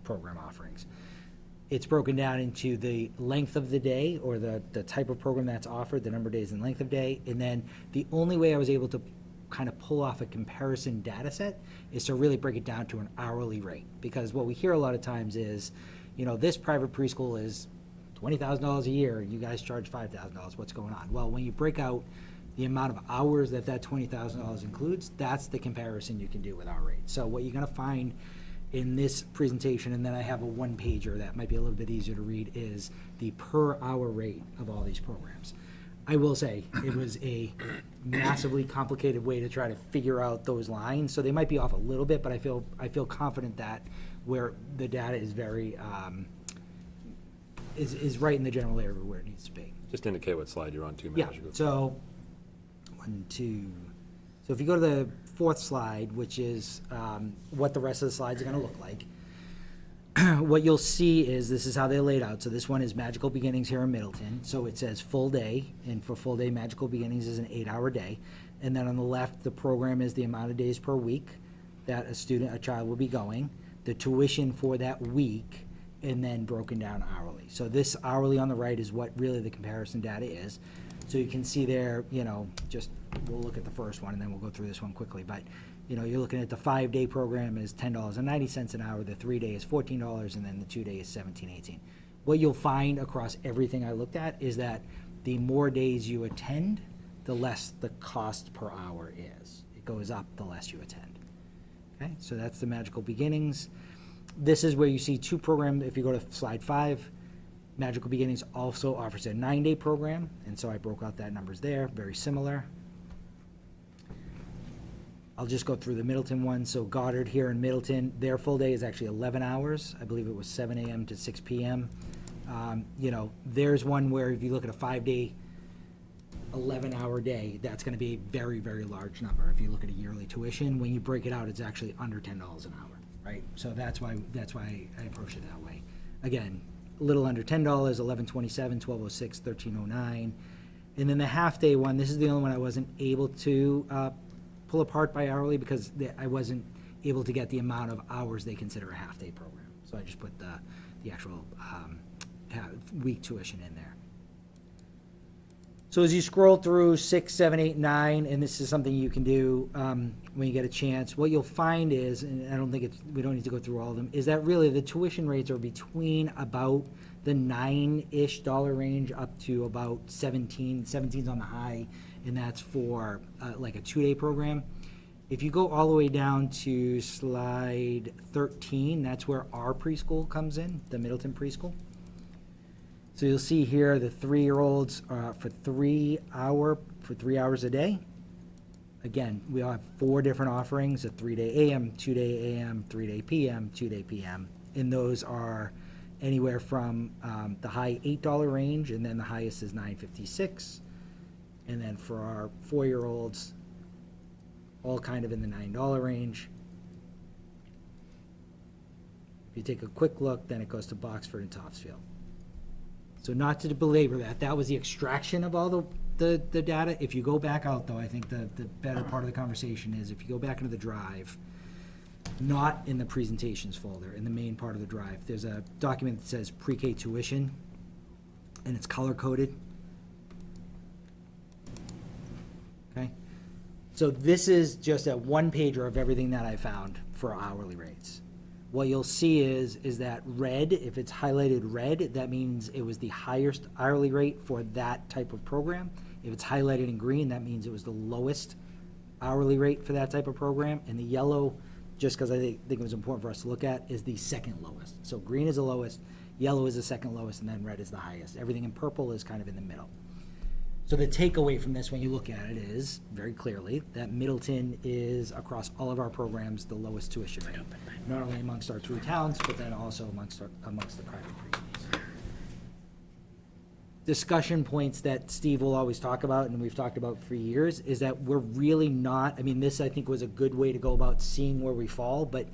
program offerings. It's broken down into the length of the day, or the type of program that's offered, the number of days and length of day, and then the only way I was able to kind of pull off a comparison data set is to really break it down to an hourly rate. Because what we hear a lot of times is, you know, this private preschool is $20,000 a year, you guys charge $5,000, what's going on? Well, when you break out the amount of hours that $20,000 includes, that's the comparison you can do with our rate. So what you're gonna find in this presentation, and then I have a 1-pager that might be a little bit easier to read, is the per hour rate of all these programs. I will say, it was a massively complicated way to try to figure out those lines, so they might be off a little bit, but I feel confident that where the data is very, is right in the general area where it needs to be. Just indicate what slide you're on too, Matt. Yeah, as you go through. so, 1, 2, so if you go to the 4th slide, which is what the rest of the slides are gonna look like, what you'll see is this is how they're laid out. So this one is Magical Beginnings here in Middleton. So it says full day, and for full day, Magical Beginnings is an 8-hour day. And then on the left, the program is the amount of days per week that a child will be going, the tuition for that week, and then broken down hourly. So this hourly on the right is what really the comparison data is. So you can see there, you know, we'll look at the first one and then we'll go through this one quickly. But, you know, you're looking at the 5-day program is $10.90 an hour, the 3-day is $14, and then the 2-day is $17.18. What you'll find across everything I looked at is that the more days you attend, the less the cost per hour is. It goes up the less you attend. Okay, so that's the Magical Beginnings. This is where you see 2 programs. If you go to slide 5, Magical Beginnings also offers a 9-day program, and so I broke out that numbers there, very similar. I'll just go through the Middleton one. So Goddard here in Middleton, their full day is actually 11 hours. I believe it was 7 a.m. to 6 p.m. You know, there's one where if you look at a 5-day, 11-hour day, that's going to be a very, very large number. If you look at a yearly tuition, when you break it out, it's actually under $10 an hour, right? So that's why I approach it that way. Again, a little under $10, $11.27, $12.06, $13.09. And then the half-day one, this is the only one I wasn't able to pull apart by hourly because I wasn't able to get the amount of hours they consider a half-day program. So I just put the actual week tuition in there. So as you scroll through 6, 7, 8, 9, and this is something you can do when you get a chance, what you'll find is, and I don't think we don't need to go through all of them, is that really the tuition rates are between about the $9-ish range up to about 17. 17's on the high, and that's for like a 2-day program. If you go all the way down to slide 13, that's where our preschool comes in, the Middleton preschool. So you'll see here the 3-year-olds for 3 hours a day. Again, we have 4 different offerings: a 3-day AM, 2-day AM, 3-day PM, 2-day PM, and those are anywhere from the high $8 range, and then the highest is $9.56. And then for our 4-year-olds, all kind of in the $9 range. If you take a quick look, then it goes to Boxford and Topsfield. So not to belabor that was the extraction of all the data. If you go back out, though, I think the better part of the conversation is if you go back into the drive, not in the presentations folder, in the main part of the drive, there's a document that says pre-K tuition, and it's color-coded. Okay? So this is just a one-pager of everything that I found for hourly rates. What you'll see is that red, if it's highlighted red, that means it was the highest hourly rate for that type of program. If it's highlighted in green, that means it was the lowest hourly rate for that type of program. And the yellow, just because I think it was important for us to look at, is the second lowest. So green is the lowest, yellow is the second lowest, and then red is the highest. Everything in purple is kind of in the middle. So the takeaway from this when you look at it is, very clearly, that Middleton is, across all of our programs, the lowest tuition rate. Not only amongst our 3 towns, but then also amongst the private preschools. Discussion points that Steve will always talk about, and we've talked about for years, is that we're really not, I mean, this I think was a good way to go about seeing where we fall, but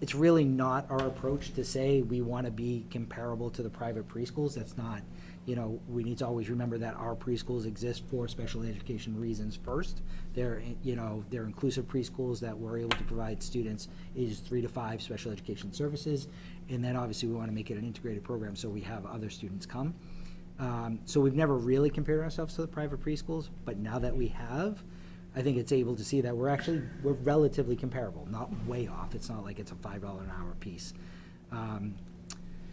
it's really not our approach to say we want to be comparable to the private preschools. That's not. You know, we need to always remember that our preschools exist for special education reasons first. They're inclusive preschools that we're able to provide students ages 3 to 5 special education services. And then obviously we want to make it an integrated program so we have other students come. So we've never really compared ourselves to the private preschools, but now that we have, I think it's able to see that we're relatively comparable, not way off. It's not like it's a $5 an hour piece.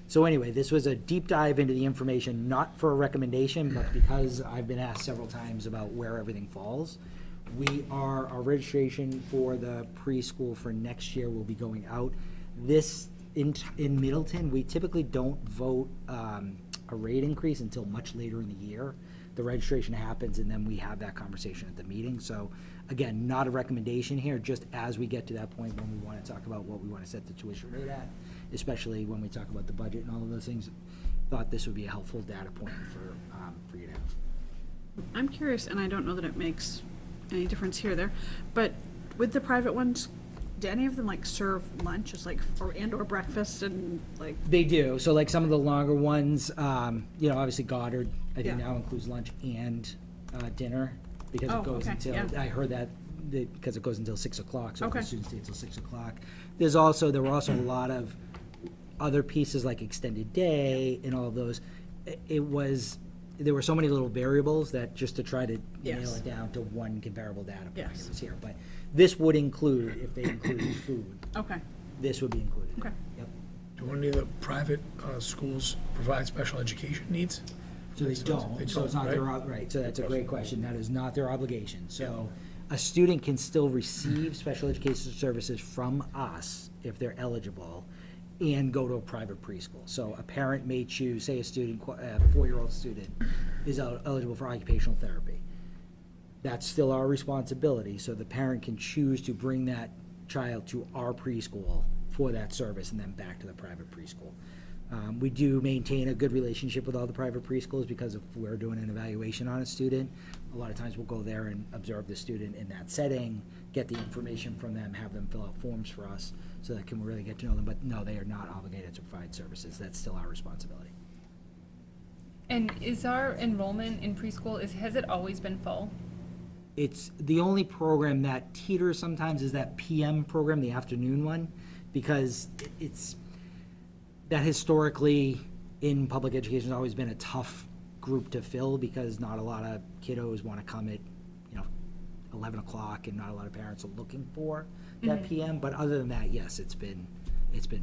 So anyway, this was a deep dive into the information, not for a recommendation, but because I've been asked several times about where everything falls. Our registration for the preschool for next year will be going out. This, in Middleton, we typically don't vote a rate increase until much later in the year. The registration happens, and then we have that conversation at the meeting. So again, not a recommendation here, just as we get to that point when we want to talk about what we want to set the tuition rate at, especially when we talk about the budget and all of those things. Thought this would be a helpful data point for you to have. I'm curious, and I don't know that it makes any difference here or there, but with the private ones, do any of them like serve lunch as like or breakfast and like? They do. So like some of the longer ones, obviously Goddard, I think now includes lunch and dinner because it goes until, I heard that because it goes until 6 o'clock, so the students stay until 6 o'clock. There were also a lot of other pieces like extended day and all of those. There were so many little variables that just to try to nail it down to one comparable data point it was here. But this would include, if they included food. Okay. This would be included. Okay. Yep. Do any of the private schools provide special education needs? So they don't, so it's not their, right, so that's a great question. That is not their obligation. So a student can still receive special education services from us if they're eligible and go to a private preschool. So a parent may choose, say a 4-year-old student is eligible for occupational therapy. That's still our responsibility, so the parent can choose to bring that child to our preschool for that service and then back to the private preschool. We do maintain a good relationship with all the private preschools because if we're doing an evaluation on a student, a lot of times we'll go there and observe the student in that setting, get the information from them, have them fill out forms for us so that can really get to know them. But no, they are not obligated to provide services. That's still our responsibility. And is our enrollment in preschool, has it always been full? It's the only program that teeters sometimes is that PM program, the afternoon one, because it's that historically in public education has always been a tough group to fill because not a lot of kiddos want to come at, 11 o'clock, and not a lot of parents are looking for that PM. But other than that, yes, it's been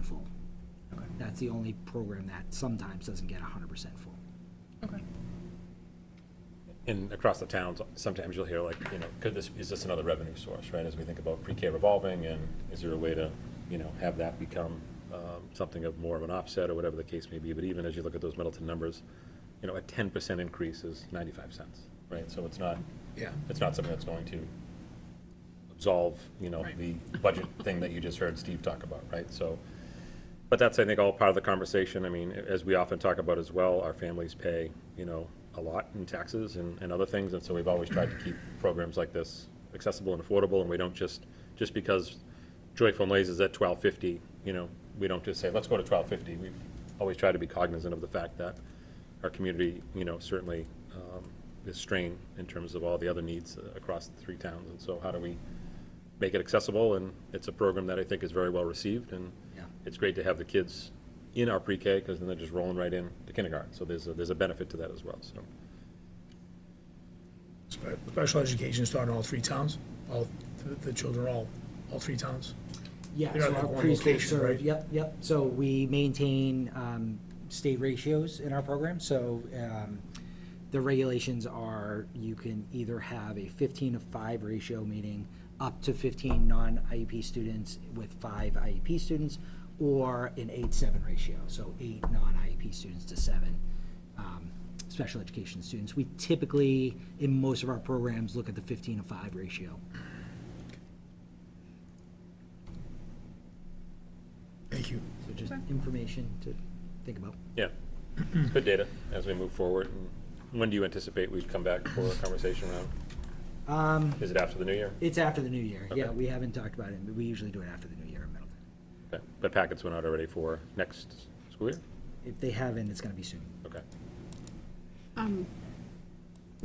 full. Okay. That's the only program that sometimes doesn't get 100% full. Okay. And across the towns, sometimes you'll hear like, is this another revenue source, right? As we think about pre-K revolving, and is there a way to, have that become something of more of an offset or whatever the case may be? But even as you look at those Middleton numbers, a 10% increase is 95 cents, right? So it's not, it's not something that's going to absolve, the budget thing that you just heard Steve talk about, right? So, but that's, I think, all part of the conversation. I mean, as we often talk about as well, our families pay, a lot in taxes and other things, and so we've always tried to keep programs like this accessible and affordable, and we don't just because Joyful Lays is at $12.50, we don't just say, let's go to $12.50. We've always tried to be cognizant of the fact that our community, certainly is strained in terms of all the other needs across the 3 towns, and so how do we make it accessible? And it's a program that I think is very well received, and it's great to have the kids in our pre-K, because then they're just rolling right in to kindergarten. So there's a benefit to that as well. So Special education started in all 3 towns? All, the children are all 3 towns? Yeah, They're so not our like one preschool location, serve, right? yep. So we maintain state ratios in our program. So the regulations are you can either have a 15-to-5 ratio, meaning up to 15 non-IEP students with 5 IEP students, or an 8-7 ratio, so 8 non-IEP students to 7 special education students. We typically, in most of our programs, look at the 15-to-5 ratio. Thank you. So just information to think about. yeah, it's good data as we move forward. And when do you anticipate we'd come back for a conversation around? Is it after the new year? It's after the new year. Okay. Yeah, we haven't talked about it, but we usually do it after the new year in Middleton. Okay, but packets went out already for next school year? If they haven't, it's gonna be soon. Okay.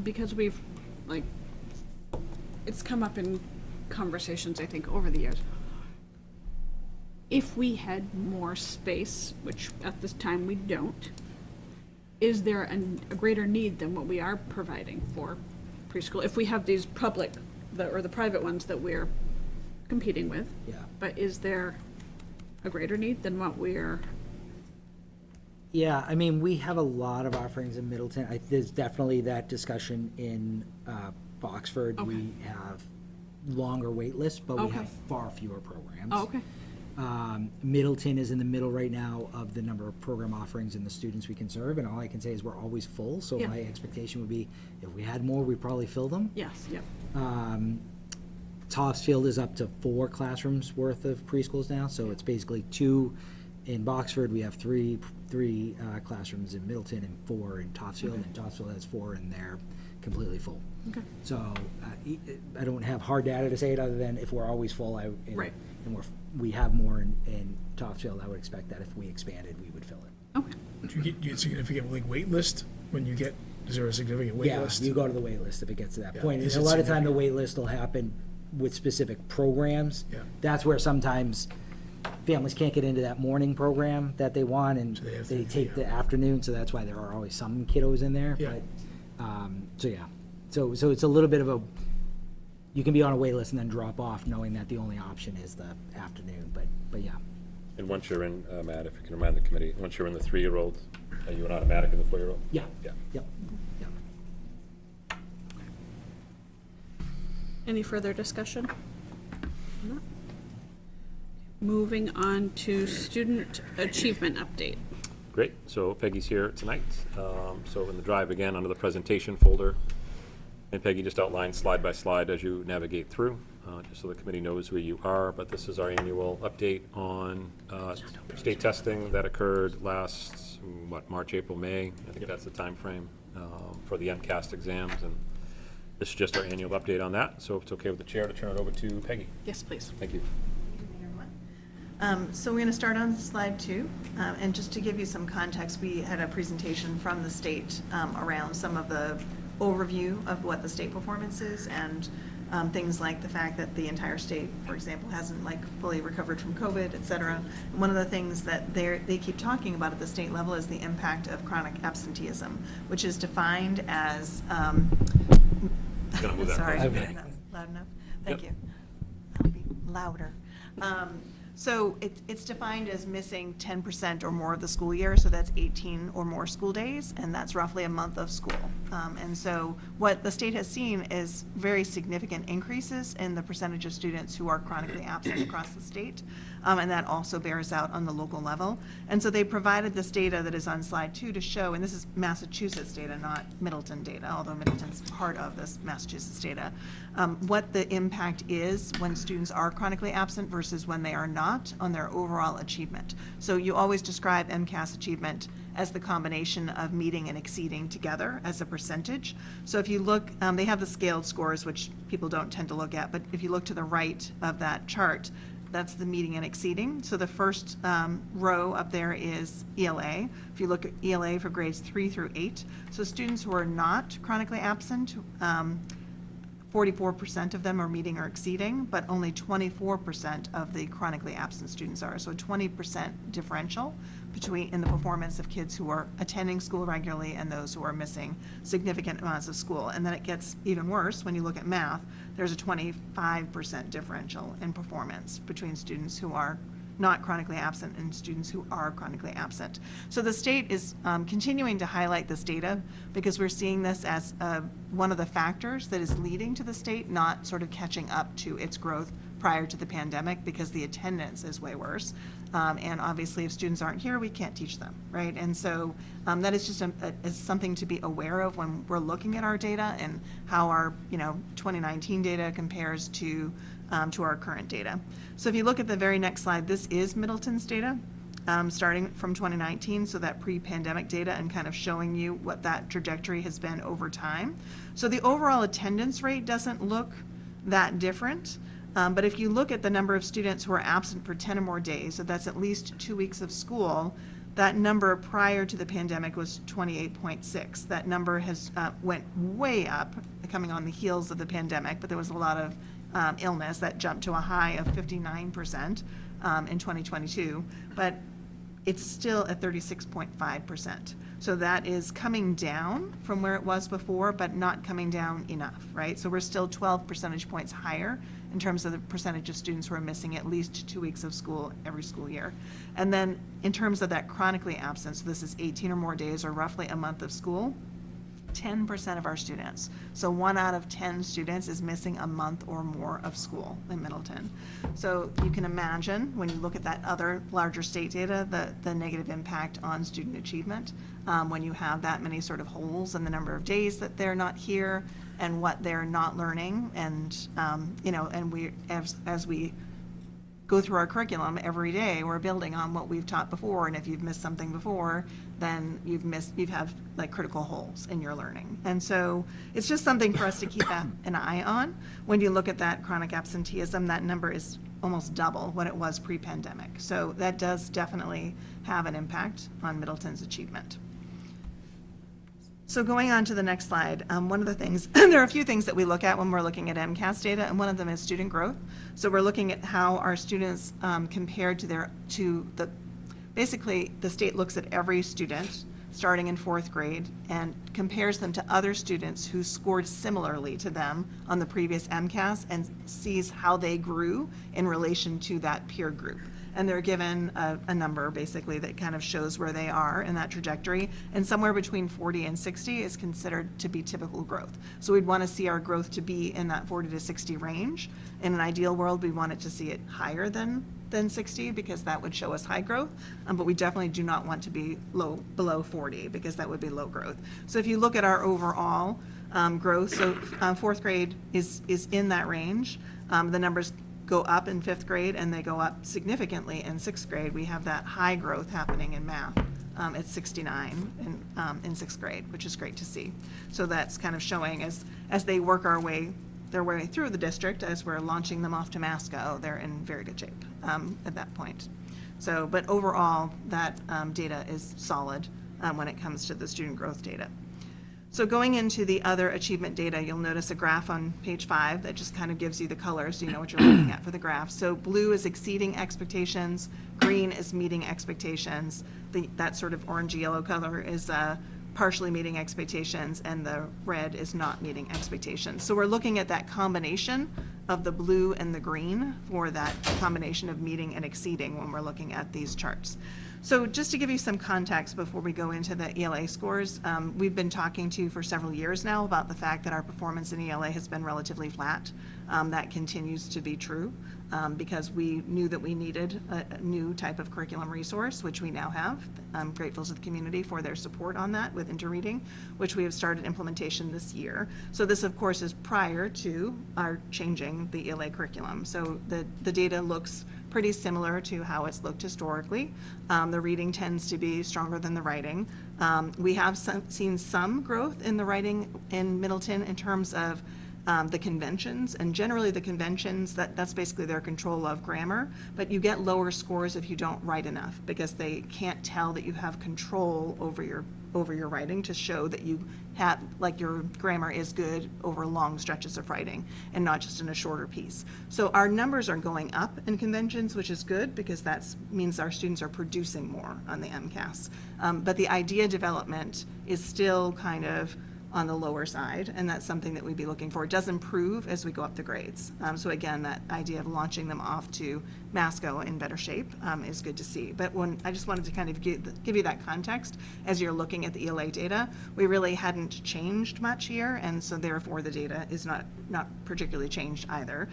Because we've, it's come up in conversations, I think, over the years. If we had more space, which at this time we don't, is there a greater need than what we are providing for preschool? If we have these public, or the private ones that we're competing with. Yeah. But is there a greater need than what we're? Yeah, I mean, we have a lot of offerings in Middleton. There's definitely that discussion in Boxford. Okay. We have longer wait lists, but we Okay. have far fewer programs. Oh, okay. Middleton is in the middle right now of the number of program offerings and the students we can serve, and all I can say is we're always full, so Yeah. my expectation would be if we had more, we'd probably fill them. Yes, yep. Topsfield is up to 4 classrooms worth of preschools now, so it's basically 2 in Boxford. We have three classrooms in Middleton and 4 in Topsfield, and Topsfield has 4 and they're completely full. Okay. So I don't have hard data to say it other than if we're always full, Right. and we have more in Topsfield, I would expect that if we expanded, we would fill it. Okay. Do you get significant wait list when you get? Is there a significant wait list? Yeah, you go to the wait list if it gets to that Yeah. point. Is And a it lot of time, the wait list will happen with specific programs. Yeah. That's where sometimes families can't get into that morning program that they want, and So they have to they do- take yeah. the afternoon, so that's why there are always some kiddos in there. Yeah. But, so yeah. So it's a little bit of a, you can be on a wait list and then drop off knowing that the only option is the afternoon, but yeah. And once you're in, Matt, if you can remind the committee, once you're in the 3-year-old, are you an automatic in the 4-year-old? Yeah. Yeah. Yep. Any further discussion? No. Moving on to student achievement update. Great, so Peggy's here tonight. So in the drive again, under the presentation folder, and Peggy just outlined slide by slide as you navigate through, just so the committee knows where you are. But this is our annual update on state testing that occurred last, March, April, May. I think that's the timeframe for the MCAS exams. And this is just our annual update on that. So if it's okay with the chair to turn it over to Peggy. Yes, please. Thank you. So we're going to start on slide 2, and just to give you some context, we had a presentation from the state around some of the overview of what the state performance is, and things like the fact that the entire state, for example, hasn't like fully recovered from COVID, et cetera. And one of the things that they keep talking about at the state level is the impact of chronic absenteeism, which is defined as, Gonna move that sorry, closer. is that loud enough? Thank Yep. you. I'll be louder. So it's defined as missing 10% or more of the school year, so that's 18 or more school days, and that's roughly a month of school. And so what the state has seen is very significant increases in the percentage of students who are chronically absent across the state, and that also bears out on the local level. And so they provided this data that is on slide 2 to show, and this is Massachusetts data, not Middleton data, although Middleton's part of this Massachusetts data, what the impact is when students are chronically absent versus when they are not on their overall achievement. So you always describe MCAS achievement as the combination of meeting and exceeding together as a percentage. So if you look, they have the scaled scores, which people don't tend to look at, but if you look to the right of that chart, that's the meeting and exceeding. So the first row up there is ELA. If you look at ELA for grades 3 through 8, so students who are not chronically absent, 44% of them are meeting or exceeding, but only 24% of the chronically absent students are. So a 20% differential in the performance of kids who are attending school regularly and those who are missing significant amounts of school. And then it gets even worse when you look at math. There's a 25% differential in performance between students who are not chronically absent and students who are chronically absent. So the state is continuing to highlight this data because we're seeing this as one of the factors that is leading to the state not sort of catching up to its growth prior to the pandemic, because the attendance is way worse. And obviously if students aren't here, we can't teach them, right? And so that is just is something to be aware of when we're looking at our data and how our 2019 data compares to our current data. So if you look at the very next slide, this is Middleton's data, starting from 2019, so that pre-pandemic data, and kind of showing you what that trajectory has been over time. So the overall attendance rate doesn't look that different, but if you look at the number of students who are absent for 10 or more days, so that's at least 2 weeks of school, that number prior to the pandemic was 28.6. That number has went way up, coming on the heels of the pandemic, but there was a lot of illness that jumped to a high of 59% in 2022, but it's still at 36.5%. So that is coming down from where it was before, but not coming down enough, right? So we're still 12 percentage points higher in terms of the percentage of students who are missing at least 2 weeks of school every school year. And then in terms of that chronically absent, so this is 18 or more days or roughly a month of school, 10% of our students. So 1 out of 10 students is missing a month or more of school in Middleton. So you can imagine when you look at that other larger state data, the negative impact on student achievement when you have that many sort of holes in the number of days that they're not here and what they're not learning. And, and we, as we go through our curriculum every day, we're building on what we've taught before, and if you've missed something before, then you've have like critical holes in your learning. And so it's just something for us to keep an eye on. When you look at that chronic absenteeism, that number is almost double what it was pre-pandemic. So that does definitely have an impact on Middleton's achievement. So going on to the next slide, one of the things, there are a few things that we look at when we're looking at MCAS data, and one of them is student growth. So we're looking at how our students compared basically the state looks at every student starting in 4th grade and compares them to other students who scored similarly to them on the previous MCAS and sees how they grew in relation to that peer group. And they're given a number, basically, that kind of shows where they are in that trajectory. And somewhere between 40 and 60 is considered to be typical growth. So we'd want to see our growth to be in that 40 to 60 range. In an ideal world, we want it to see it higher than 60, because that would show us high growth. But we definitely do not want to be below 40, because that would be low growth. So if you look at our overall growth, so 4th grade is in that range. The numbers go up in 5th grade, and they go up significantly in 6th grade. We have that high growth happening in math at 69 in 6th grade, which is great to see. So that's kind of showing as they work their way through the district, as we're launching them off to Masco, they're in very good shape at that point. So, but overall, that data is solid when it comes to the student growth data. So going into the other achievement data, you'll notice a graph on page 5 that just kind of gives you the colors, so you know what you're looking at for the graph. So blue is exceeding expectations, green is meeting expectations, that sort of orange-yellow color is partially meeting expectations, and the red is not meeting expectations. So we're looking at that combination of the blue and the green for that combination of meeting and exceeding when we're looking at these charts. So just to give you some context before we go into the ELA scores, we've been talking to you for several years now about the fact that our performance in ELA has been relatively flat. That continues to be true because we knew that we needed a new type of curriculum resource, which we now have. I'm grateful to the community for their support on that with interreading, which we have started implementation this year. So this, of course, is prior to our changing the ELA curriculum. So the data looks pretty similar to how it's looked historically. The reading tends to be stronger than the writing. We have seen some growth in the writing in Middleton in terms of the conventions, and generally the conventions, that's basically their control of grammar, but you get lower scores if you don't write enough because they can't tell that you have control over your writing to show that you have, like, your grammar is good over long stretches of writing and not just in a shorter piece. So our numbers are going up in conventions, which is good because that means our students are producing more on the MCAS. But the idea development is still kind of on the lower side, and that's something that we'd be looking for. It does improve as we go up the grades. So again, that idea of launching them off to Masco in better shape is good to see. But I just wanted to kind of give you that context as you're looking at the ELA data. We really hadn't changed much here, and so therefore the data is not particularly changed either.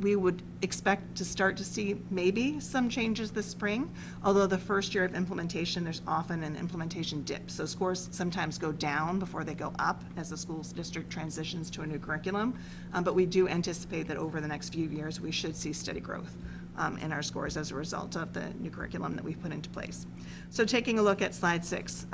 We would expect to start to see maybe some changes this spring, although the first year of implementation, there's often an implementation dip. So scores sometimes go down before they go up as the school district transitions to a new curriculum. But we do anticipate that over the next few years, we should see steady growth in our scores as a result of the new curriculum that we've put into place. So taking a look at slide 6.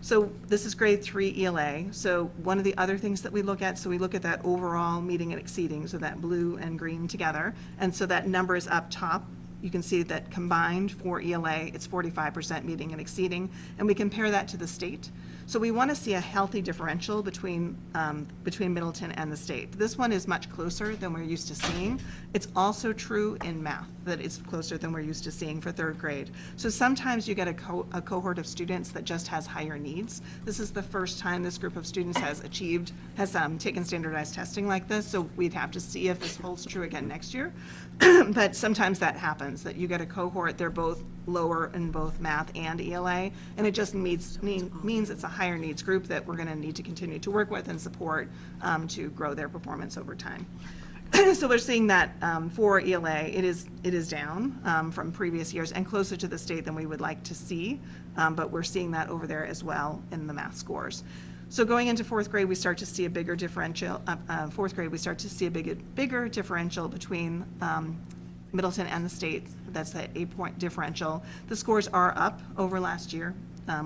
So this is grade 3 ELA. So one of the other things that we look at, so we look at that overall meeting and exceeding, so that blue and green together. And so that number is up top. You can see that combined for ELA, it's 45% meeting and exceeding, and we compare that to the state. So we want to see a healthy differential between Middleton and the state. This one is much closer than we're used to seeing. It's also true in math, that it's closer than we're used to seeing for 3rd grade. So sometimes you get a cohort of students that just has higher needs. This is the first time this group of students has taken standardized testing like this, so we'd have to see if this holds true again next year. But sometimes that happens, that you get a cohort, they're both lower in both math and ELA, and it just means it's a higher needs group that we're going to need to continue to work with and support to grow their performance over time. So we're seeing that for ELA, it is down from previous years and closer to the state than we would like to see, but we're seeing that over there as well in the math scores. So going into 4th grade, we start to see a bigger differential. 4th grade, we start to see a bigger differential between Middleton and the state. That's that 8-point differential. The scores are up over last year,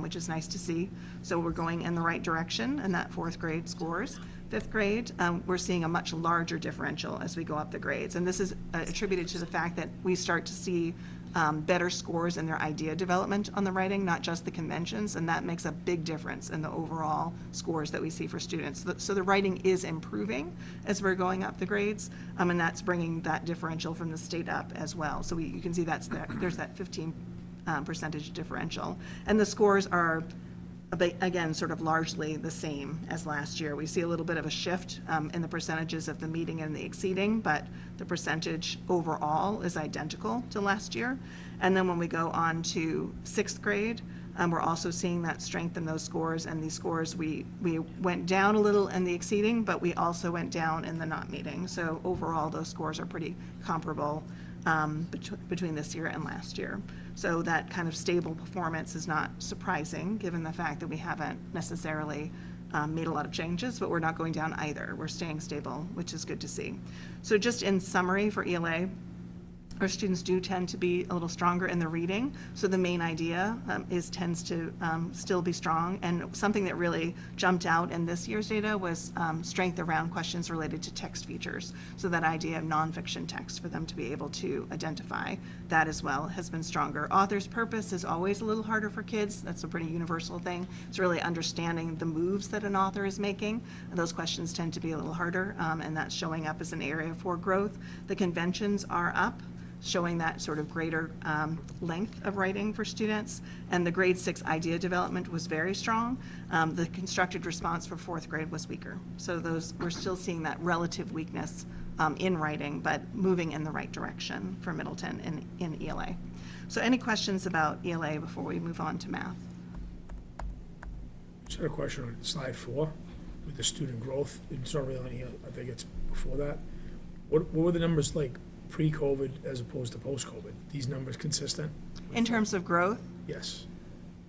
which is nice to see. So we're going in the right direction in that 4th grade scores. 5th grade, we're seeing a much larger differential as we go up the grades. And this is attributed to the fact that we start to see better scores in their idea development on the writing, not just the conventions, and that makes a big difference in the overall scores that we see for students. So the writing is improving as we're going up the grades, and that's bringing that differential from the state up as well. So you can see there's that 15% differential. And the scores are, again, sort of largely the same as last year. We see a little bit of a shift in the percentages of the meeting and the exceeding, but the percentage overall is identical to last year. And then when we go on to 6th grade, we're also seeing that strength in those scores, and these scores, we went down a little in the exceeding, but we also went down in the not meeting. So overall, those scores are pretty comparable between this year and last year. So that kind of stable performance is not surprising, given the fact that we haven't necessarily made a lot of changes, but we're not going down either. We're staying stable, which is good to see. So just in summary for ELA, our students do tend to be a little stronger in the reading, so the main idea tends to still be strong. And something that really jumped out in this year's data was strength around questions related to text features. So that idea of nonfiction text for them to be able to identify that as well has been stronger. Author's purpose is always a little harder for kids. That's a pretty universal thing. It's really understanding the moves that an author is making. And those questions tend to be a little harder, and that's showing up as an area for growth. The conventions are up, showing that sort of greater length of writing for students. And the grade 6 idea development was very strong. The constructed response for 4th grade was weaker. So we're still seeing that relative weakness in writing, but moving in the right direction for Middleton in ELA. So any questions about ELA before we move on to math? Just had a question on slide 4 with the student growth. It's not really on here, I think it's before that. What were the numbers like pre-COVID as opposed to post-COVID? These numbers consistent? In terms of growth, Yes.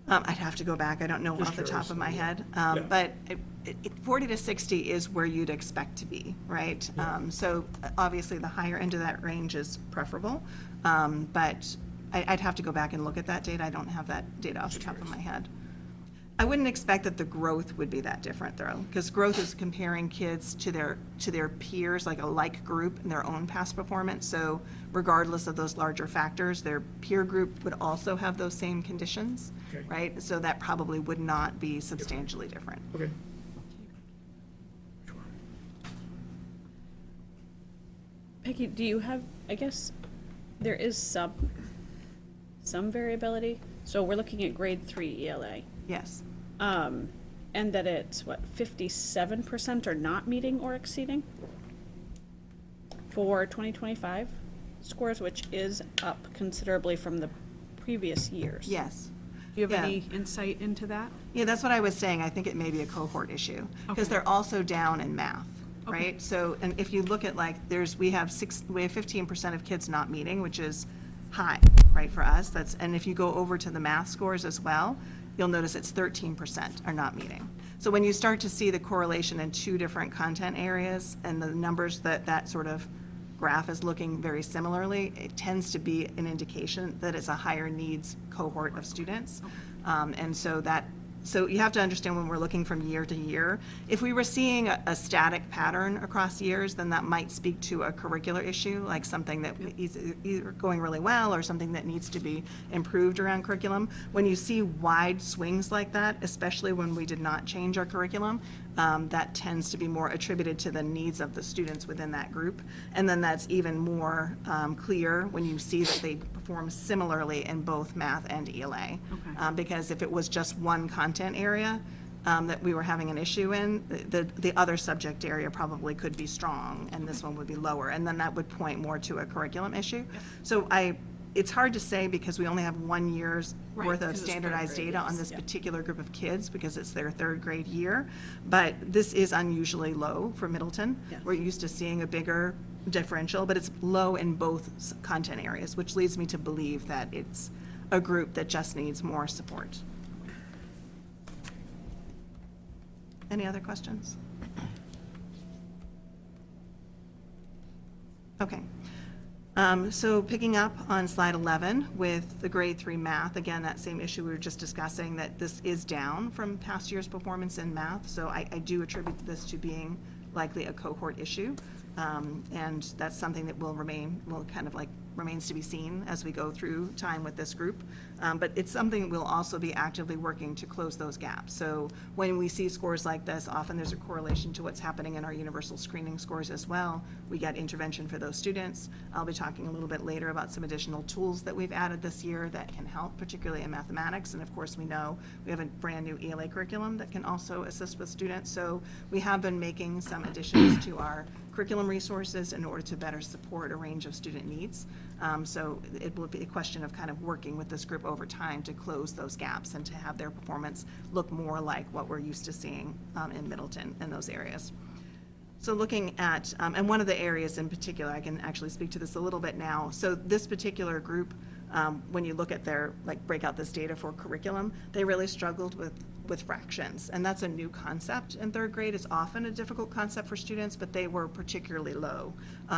I'd have to go back. I don't know Just off the top curious. of my head. Yeah. But 40 to 60 is where you'd expect to be, right? So obviously, the higher end of that range is preferable. But I'd have to go back and look at that data. I don't have that data off the top of my head. I wouldn't expect that the growth would be that different, though, because growth is comparing kids to their peers, like a like group in their own past performance. So regardless of those larger factors, their peer group would also have those same conditions, Okay. right? So that probably would not be substantially different. Okay. Peggy, do you have, I guess, there is some variability. So we're looking at grade 3 ELA. Yes. And that it's, 57% are not meeting or exceeding for 2025 scores, which is up considerably from the previous years. Yes. Do you have Yeah. any insight into that? Yeah, that's what I was saying. I think it may be a cohort issue, because they're also down in math, right? So, and if you look at we have 15% of kids not meeting, which is high, right, for us. And if you go over to the math scores as well, you'll notice it's 13% are not meeting. So when you start to see the correlation in 2 different content areas and the numbers that sort of graph is looking very similarly, it tends to be an indication that it's a higher needs cohort of students. And so you have to understand when we're looking from year to year, if we were seeing a static pattern across years, then that might speak to a curricular issue, like something that is either going really well or something that needs to be improved around curriculum. When you see wide swings like that, especially when we did not change our curriculum, that tends to be more attributed to the needs of the students within that group. And then that's even more clear when you see that they perform similarly in both math and ELA. Because if it was just one content area that we were having an issue in, the other subject area probably could be strong and this one would be lower. And then that would point more to a curriculum issue. So it's hard to say because we only have 1 year's worth of standardized data on this particular group of kids because it's their 3rd grade year. But this is unusually low for Middleton. We're used to seeing a bigger differential, but it's low in both content areas, which leads me to believe that it's a group that just needs more support. Any other questions? Okay. So picking up on slide 11 with the grade 3 math, again, that same issue we were just discussing, that this is down from past year's performance in math. So I do attribute this to being likely a cohort issue. And that's something that remains to be seen as we go through time with this group. But it's something we'll also be actively working to close those gaps. So when we see scores like this, often there's a correlation to what's happening in our universal screening scores as well. We get intervention for those students. I'll be talking a little bit later about some additional tools that we've added this year that can help, particularly in mathematics. And of course, we know we have a brand new ELA curriculum that can also assist with students. So we have been making some additions to our curriculum resources in order to better support a range of student needs. So it will be a question of kind of working with this group over time to close those gaps and to have their performance look more like what we're used to seeing in Middleton in those areas. So looking at, and one of the areas in particular, I can actually speak to this a little bit now. So this particular group, when you look at their, break out this data for curriculum, they really struggled with with fractions. And that's a new concept in third grade. It's often a difficult concept for students, but they were particularly low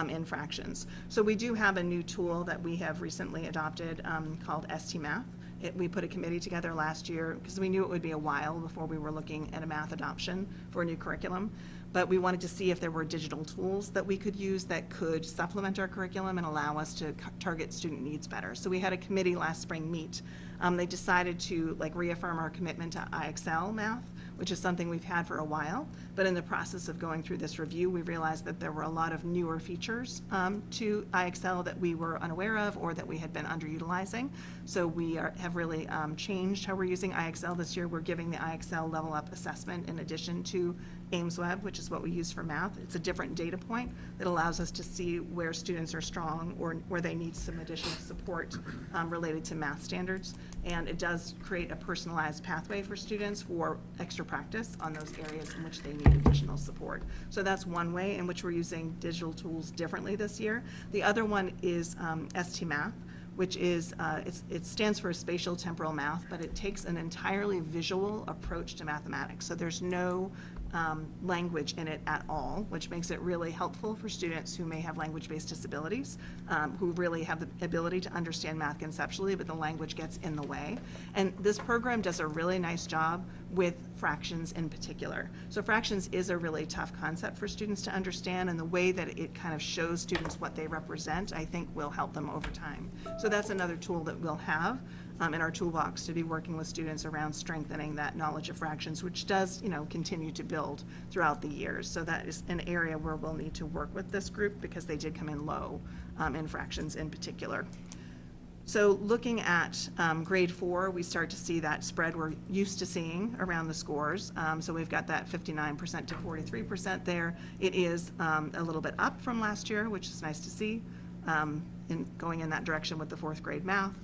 in fractions. So we do have a new tool that we have recently adopted called ST Math. We put a committee together last year because we knew it would be a while before we were looking at a math adoption for a new curriculum. But we wanted to see if there were digital tools that we could use that could supplement our curriculum and allow us to target student needs better. So we had a committee last spring meet. They decided to reaffirm our commitment to IXL math, which is something we've had for a while. But in the process of going through this review, we realized that there were a lot of newer features to IXL that we were unaware of or that we had been underutilizing. So we have really changed how we're using IXL this year. We're giving the IXL Level Up assessment in addition to AIMSweb, which is what we use for math. It's a different data point that allows us to see where students are strong or where they need some additional support related to math standards. And it does create a personalized pathway for students for extra practice on those areas in which they need additional support. So that's one way in which we're using digital tools differently this year. The other one is ST Math, which is, it stands for spatial temporal math, but it takes an entirely visual approach to mathematics. So there's no language in it at all, which makes it really helpful for students who may have language-based disabilities, who really have the ability to understand math conceptually, but the language gets in the way. And this program does a really nice job with fractions in particular. So fractions is a really tough concept for students to understand, and the way that it kind of shows students what they represent, I think will help them over time. So that's another tool that we'll have in our toolbox to be working with students around strengthening that knowledge of fractions, which does, continue to build throughout the years. So that is an area where we'll need to work with this group because they did come in low in fractions in particular. So looking at grade 4, we start to see that spread we're used to seeing around the scores. So we've got that 59% to 43% there. It is a little bit up from last year, which is nice to see, in going in that direction with the 4th grade math.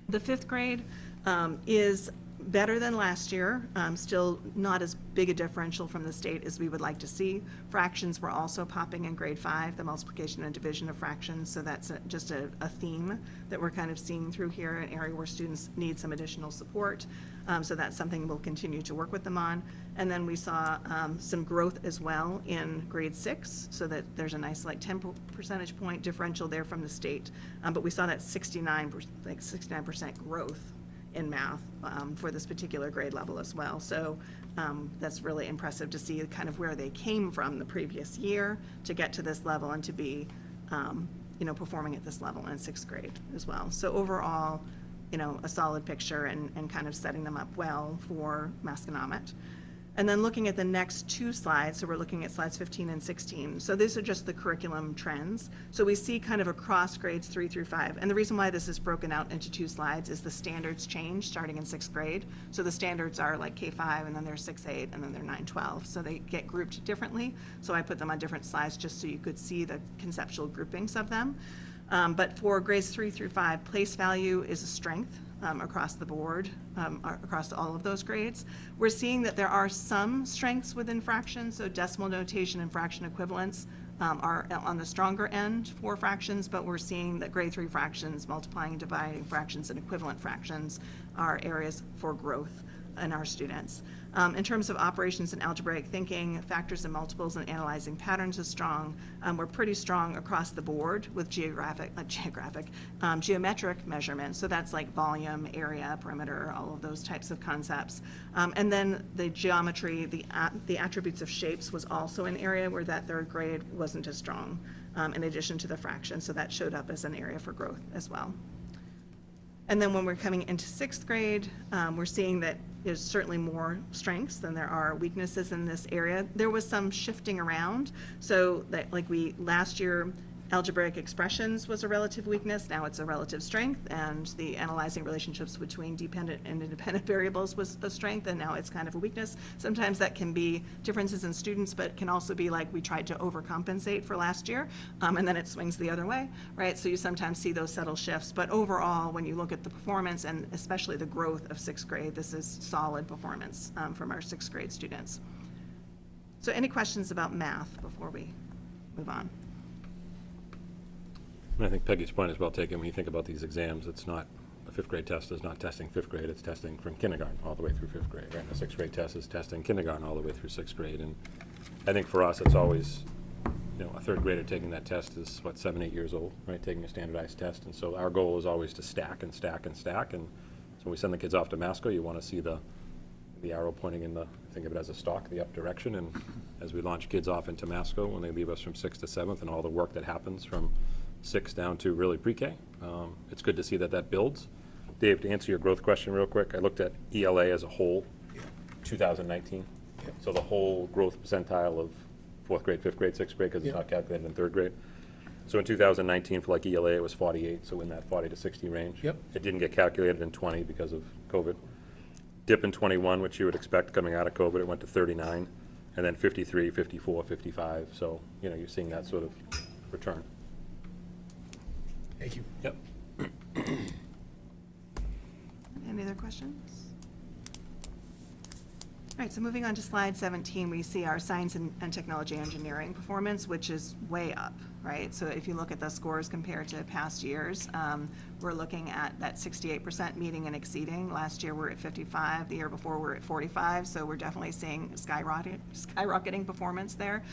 The 5th grade is better than last year, still not as big a differential from the state as we would like to see. Fractions were also popping in grade 5, the multiplication and division of fractions, so that's just a theme that we're kind of seeing through here, an area where students need some additional support. So that's something we'll continue to work with them on. And then we saw some growth as well in grade 6, so that there's a nice 10 percentage point differential there from the state. But we saw that 69% growth in math for this particular grade level as well. So that's really impressive to see kind of where they came from the previous year to get to this level and to be performing at this level in 6th grade as well. So overall, a solid picture and kind of setting them up well for Masconomet. And then looking at the next 2 slides, so we're looking at slides 15 and 16. So these are just the curriculum trends. So we see kind of across grades 3 through 5. And the reason why this is broken out into 2 slides is the standards change starting in 6th grade. So the standards are like K-5, and then they're 6-8, and then they're 9-12. So they get grouped differently. So I put them on different slides just so you could see the conceptual groupings of them. But for grades 3 through 5, place value is a strength across the board, across all of those grades. We're seeing that there are some strengths within fractions, so decimal notation and fraction equivalents are on the stronger end for fractions, but we're seeing that grade 3 fractions, multiplying and dividing fractions, and equivalent fractions are areas for growth in our students. In terms of operations and algebraic thinking, factors and multiples and analyzing patterns is strong. We're pretty strong across the board with geometric measurements. So that's like volume, area, perimeter, all of those types of concepts. And then the geometry, the attributes of shapes was also an area where that 3rd grade wasn't as strong, in addition to the fraction. So that showed up as an area for growth as well. And then when we're coming into 6th grade, we're seeing that there's certainly more strengths than there are weaknesses in this area. There was some shifting around, so that last year, algebraic expressions was a relative weakness, now it's a relative strength, and the analyzing relationships between dependent and independent variables was a strength, and now it's kind of a weakness. Sometimes that can be differences in students, but it can also be like we tried to overcompensate for last year, and then it swings the other way, right? So you sometimes see those subtle shifts, but overall, when you look at the performance, and especially the growth of 6th grade, this is solid performance from our 6th grade students. So any questions about math before we move on? I think Peggy's point is well taken. When you think about these exams, it's not a fifth grade test is not testing fifth grade, it's testing from kindergarten all the way through fifth grade, right? And a sixth grade test is testing kindergarten all the way through sixth grade. And I think for us, it's always, a third grader taking that test is, 7, 8 years old, right? Taking a standardized test. And so our goal is always to stack and stack and stack. And so when we send the kids off to Masco, you want to see the arrow pointing in think of it as a stalk, the up direction. And as we launch kids off into Masco, when they leave us from 6th to 7th and all the work that happens from 6 down to really pre-K, it's good to see that builds. Dave, to answer your growth question real quick, I looked at ELA as a whole, 2019. So the whole growth percentile of 4th grade, 5th grade, 6th grade, because it's not calculated in 3rd grade. So in 2019, for ELA, it was 48, so in that 40 to 60 range. Yep. It didn't get calculated in 20 because of COVID. Dip in 21, which you would expect coming out of COVID, it went to 39, and then 53, 54, 55. So, you're seeing that sort of return. Thank you. Yep. Any other questions? All right, so moving on to slide 17, we see our science and technology engineering performance, which is way up, right? So if you look at the scores compared to past years, we're looking at that 68% meeting and exceeding. Last year, we're at 55. The year before, we're at 45. So we're definitely seeing skyrocketing performance there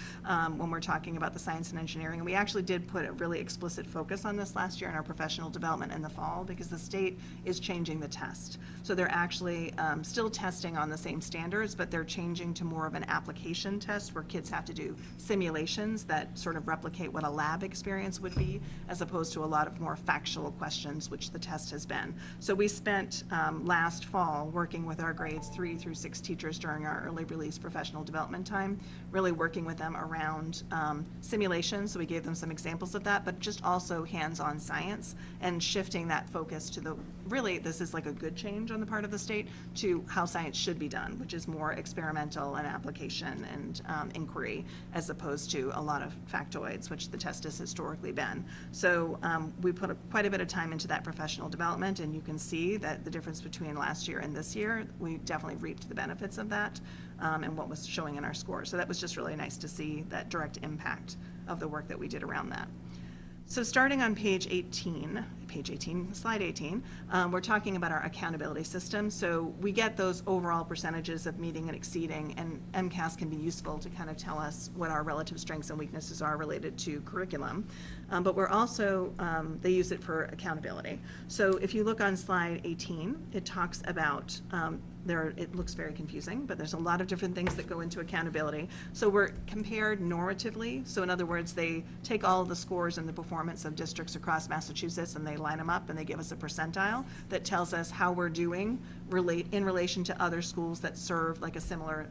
when we're talking about the science and engineering. And we actually did put a really explicit focus on this last year in our professional development in the fall, because the state is changing the test. So they're actually still testing on the same standards, but they're changing to more of an application test where kids have to do simulations that sort of replicate what a lab experience would be, as opposed to a lot of more factual questions, which the test has been. So we spent last fall working with our grades 3 through 6 teachers during our early release professional development time, really working with them around simulations. So we gave them some examples of that, but just also hands-on science and shifting that focus to really, this is like a good change on the part of the state, to how science should be done, which is more experimental and application and inquiry, as opposed to a lot of factoids, which the test has historically been. So we put quite a bit of time into that professional development, and you can see that the difference between last year and this year, we definitely reaped the benefits of that and what was showing in our scores. So that was just really nice to see that direct impact of the work that we did around that. So starting on slide 18, we're talking about our accountability system. So we get those overall percentages of meeting and exceeding, and MCAS can be useful to kind of tell us what our relative strengths and weaknesses are related to curriculum. But we're also, they use it for accountability. So if you look on slide 18, it talks about it looks very confusing, but there's a lot of different things that go into accountability. So we're compared normatively. So in other words, they take all of the scores and the performance of districts across Massachusetts and they line them up and they give us a percentile that tells us how we're doing in relation to other schools that serve like a similar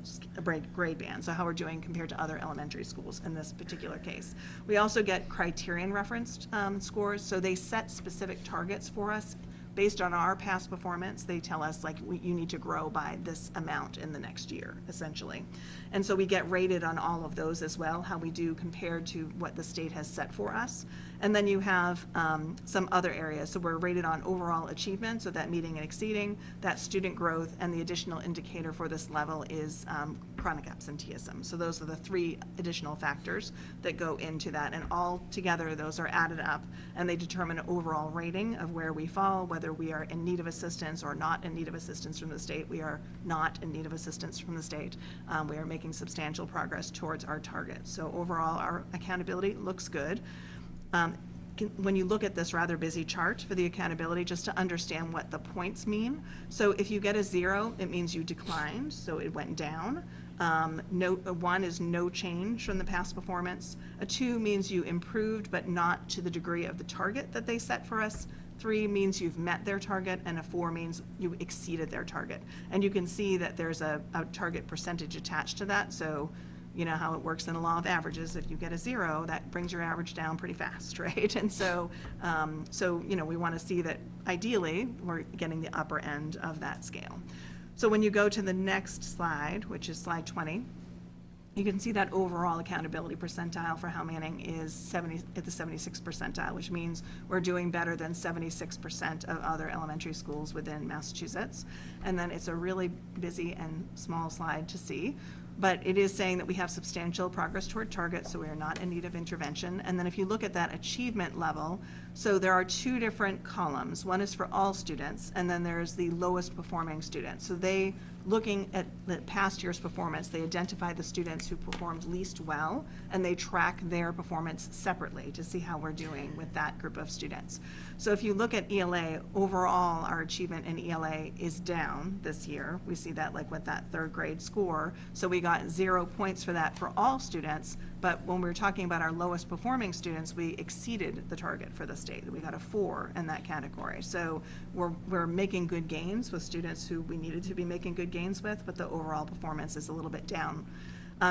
grade band. So how we're doing compared to other elementary schools in this particular case. We also get criterion referenced scores. So they set specific targets for us. Based on our past performance, they tell us you need to grow by this amount in the next year, essentially. And so we get rated on all of those as well, how we do compared to what the state has set for us. And then you have some other areas. So we're rated on overall achievement, so that meeting and exceeding, that student growth, and the additional indicator for this level is chronic absenteeism. So those are the 3 additional factors that go into that. And all together, those are added up, and they determine an overall rating of where we fall, whether we are in need of assistance or not in need of assistance from the state. We are not in need of assistance from the state. We are making substantial progress towards our target. So overall, our accountability looks good. When you look at this rather busy chart for the accountability, just to understand what the points mean. So if you get a 0, it means you declined, so it went down. A 1 is no change from the past performance. A 2 means you improved, but not to the degree of the target that they set for us. 3 means you've met their target, and a 4 means you exceeded their target. And you can see that there's a target percentage attached to that. So you know how it works in the law of averages. If you get a 0, that brings your average down pretty fast, right? And so, we want to see that ideally we're getting the upper end of that scale. So when you go to the next slide, which is slide 20, you can see that overall accountability percentile for Howe Manning is at the 76th percentile, which means we're doing better than 76% of other elementary schools within Massachusetts. And then it's a really busy and small slide to see. but it is saying that we have substantial progress toward target, so we are not in need of intervention. And then if you look at that achievement level, so there are two different columns. One is for all students, and then there's the lowest performing students. So they, looking at the past year's performance, they identify the students who performed least well, and they track their performance separately to see how we're doing with that group of students. So if you look at ELA, overall, our achievement in ELA is down this year. We see that like with that third grade score. So we got 0 points for that for all students, but when we were talking about our lowest performing students, we exceeded the target for the state. We got a 4 in that category. So we're making good gains with students who we needed to be making good gains with, but the overall performance is a little bit down.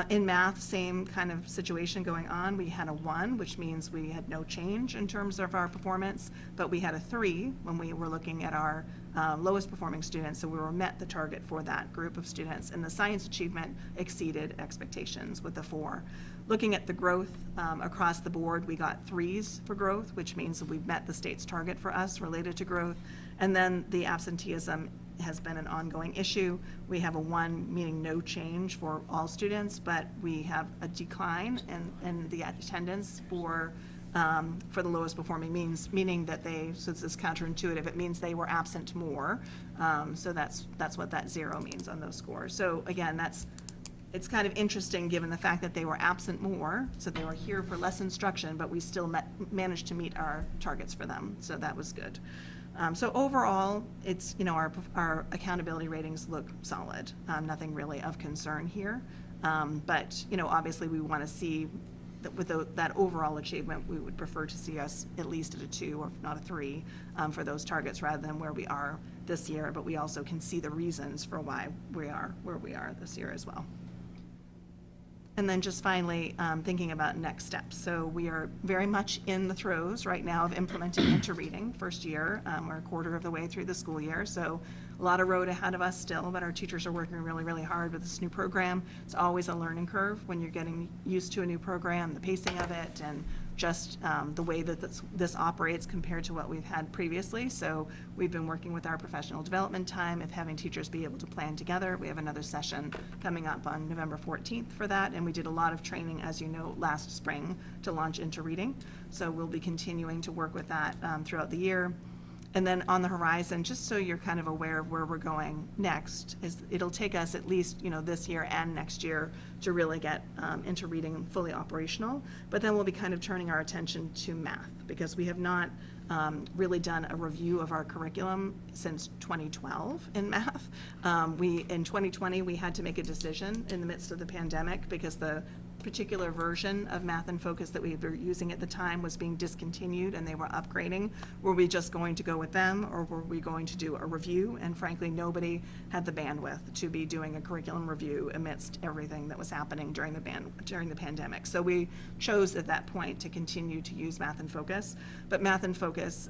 In math, same kind of situation going on. We had a 1, which means we had no change in terms of our performance, but we had a 3 when we were looking at our lowest performing students, so we were met the target for that group of students. And the science achievement exceeded expectations with the 4. Looking at the growth across the board, we got 3s for growth, which means that we've met the state's target for us related to growth. And then the absenteeism has been an ongoing issue. We have a 1, meaning no change for all students, but we have a decline in the attendance for the lowest performing, meaning that so this is counterintuitive, it means they were absent more. So that's what that 0 means on those scores. So again, it's kind of interesting given the fact that they were absent more, so they were here for less instruction, but we still managed to meet our targets for them, so that was good. So overall, it's, our accountability ratings look solid. Nothing really of concern here. But, obviously we want to see that with that overall achievement, we would prefer to see us at least at a 2 or not a 3 for those targets rather than where we are this year. But we also can see the reasons for why we are where we are this year as well. And then just finally, thinking about next steps. So we are very much in the throes right now of implementing interreading first year. We're a quarter of the way through the school year, so a lot of road ahead of us still, but our teachers are working really, really hard with this new program. It's always a learning curve when you're getting used to a new program, the pacing of it, and just the way that this operates compared to what we've had previously. So we've been working with our professional development time of having teachers be able to plan together. We have another session coming up on November 14th for that, and we did a lot of training, as you know, last spring to launch interreading. So we'll be continuing to work with that throughout the year. And then on the horizon, just so you're kind of aware of where we're going next, is it'll take us at least, this year and next year to really get interreading fully operational. But then we'll be kind of turning our attention to math, because we have not really done a review of our curriculum since 2012 in math. In 2020, we had to make a decision in the midst of the pandemic because the particular version of Math in Focus that we were using at the time was being discontinued and they were upgrading. Were we just going to go with them, or were we going to do a review? And frankly, nobody had the bandwidth to be doing a curriculum review amidst everything that was happening during the pandemic. So we chose at that point to continue to use Math in Focus. But Math in Focus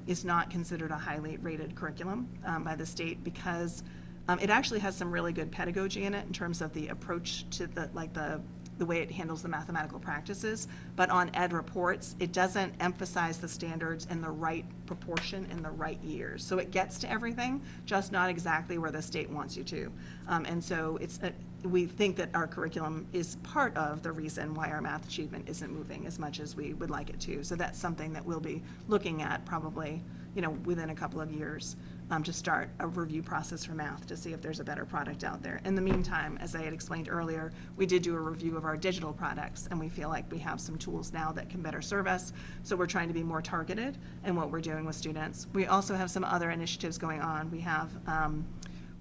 is not considered a highly rated curriculum by the state because it actually has some really good pedagogy in it in terms of the approach to the way it handles the mathematical practices, but on ed reports, it doesn't emphasize the standards in the right proportion in the right years. So it gets to everything, just not exactly where the state wants you to. And so we think that our curriculum is part of the reason why our math achievement isn't moving as much as we would like it to. So that's something that we'll be looking at probably, within a couple of years. To start a review process for math to see if there's a better product out there. In the meantime, as I had explained earlier, we did do a review of our digital products, and we feel like we have some tools now that can better serve us. So we're trying to be more targeted in what we're doing with students. We also have some other initiatives going on.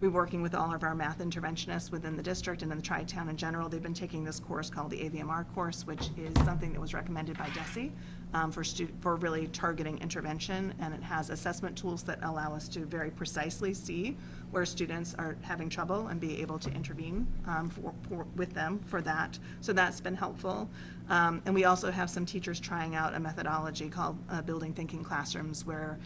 We're working with all of our math interventionists within the district and in the Tri-Town in general. They've been taking this course called the AVMR course, which is something that was recommended by DESE for really targeting intervention, and it has assessment tools that allow us to very precisely see where students are having trouble and be able to intervene with them for that. So that's been helpful. And we also have some teachers trying out a methodology called Building Thinking Classrooms, where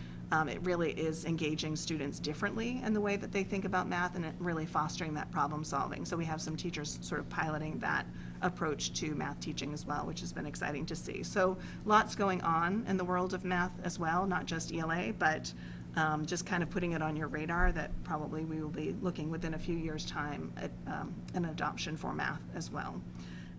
it really is engaging students differently in the way that they think about math and it really fostering that problem solving. So we have some teachers sort of piloting that approach to math teaching as well, which has been exciting to see. So lots going on in the world of math as well, not just ELA, but just kind of putting it on your radar that probably we will be looking within a few years' time at an adoption for math as well.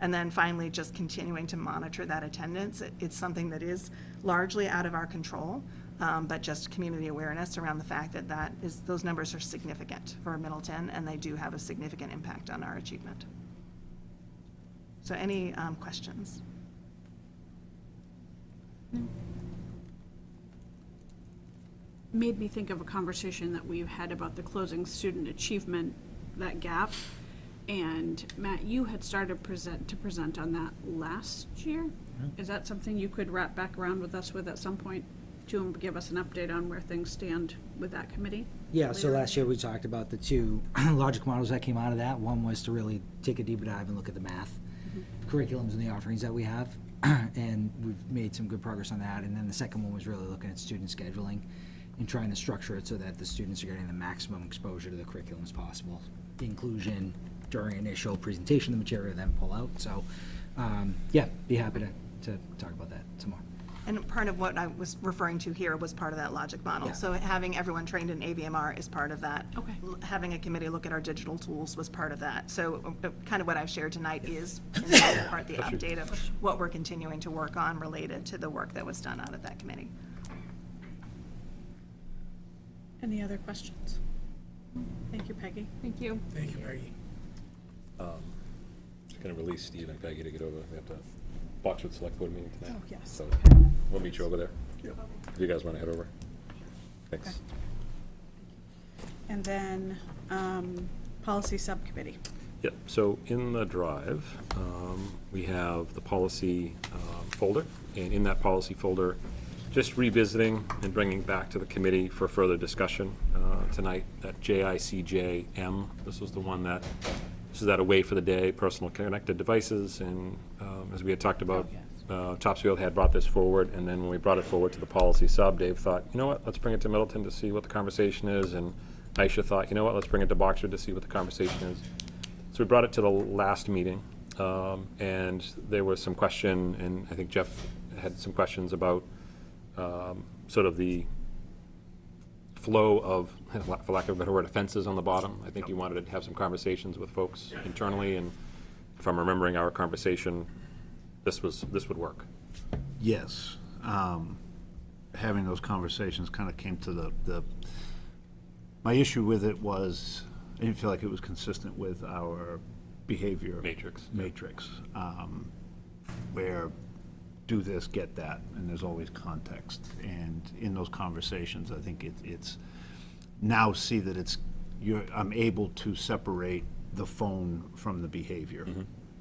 And then finally, just continuing to monitor that attendance. It's something that is largely out of our control, but just community awareness around the fact that those numbers are significant for Middleton, and they do have a significant impact on our achievement. So any questions? Made me think of a conversation that we've had about the closing student achievement, that gap. And Matt, you had started to present on that last year. Is that something you could wrap back around with us with at some point to give us an update on where things stand with that committee? Yeah, so later? last year we talked about the two logic models that came out of that. One was to really take a deeper dive and look at the math curriculums and the offerings that we have, and we've made some good progress on that. And then the second one was really looking at student scheduling and trying to structure it so that the students are getting the maximum exposure to the curriculum as possible. Inclusion during initial presentation of the material, then pull out. So, yeah, be happy to talk about that some more. And part of what I was referring to here was part of that logic model. Yeah. So having everyone trained in AVMR is part of that. Okay. Having a committee look at our digital tools was part of that. So kind of what I've shared tonight is in the other part, the update of what we're continuing to work on related to the work that was done out of that committee. Any other questions? Thank you, Peggy. Thank you. Thank you, Peggy. Just going to release Steve and Peggy to get over. We have to Boxwood Select Board meeting tonight. Oh, yes. So we'll meet you over there. If you guys want to head over. Thanks. Okay. And then, policy subcommittee. Yep, so in the drive, we have the policy folder, and in that policy folder, just revisiting and bringing back to the committee for further discussion tonight, that JICJM. This was the one that, this is that away for the day, personal connected devices, and as we had talked about, Topsfield had brought this forward, and then when we brought it forward to the policy sub, Dave thought, you know what, let's bring it to Middleton to see what the conversation is, and Aisha thought, you know what, let's bring it to Boxford to see what the conversation is. So we brought it to the last meeting, and there was some question, and I think Jeff had some questions about sort of the flow of, for lack of a better word, offenses on the bottom. I think you wanted to have some conversations with folks internally, and if I'm remembering our conversation, this would work. Yes. Having those conversations kind of came to my issue with it was, I didn't feel like it was consistent with our behavior matrix, where do this, get that, and there's always context. And in those conversations, I think it's now see that I'm able to separate the phone from the behavior,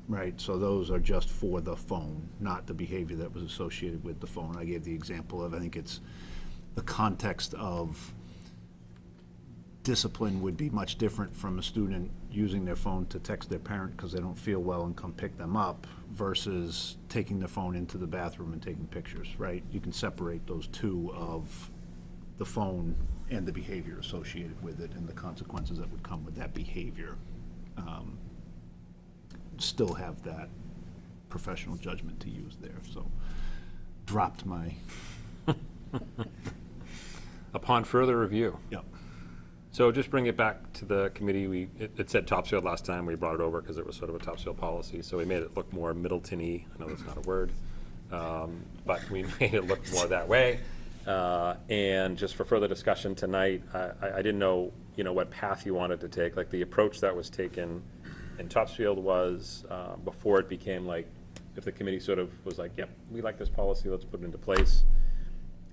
right? So those are just for the phone, not the behavior that was associated with the phone. I gave the example of, I think it's the context of discipline would be much different from a student using their phone to text their parent because they don't feel well and come pick them up versus taking their phone into the bathroom and taking pictures, right? You can separate those two of the phone and the behavior associated with it and the consequences that would come with that behavior. Still have that professional judgment to use there, so dropped my... Upon further review. Yep. So just bring it back to the committee. It said Topsfield last time. We brought it over because it was sort of a Topsfield policy. So we made it look more Middleton-y. I know that's not a word. But we made it look more that way. And just for further discussion tonight, I didn't know, what path you wanted to take. Like the approach that was taken in Topsfield was, before it became like, if the committee sort of was like, yep, we like this policy, let's put it into place.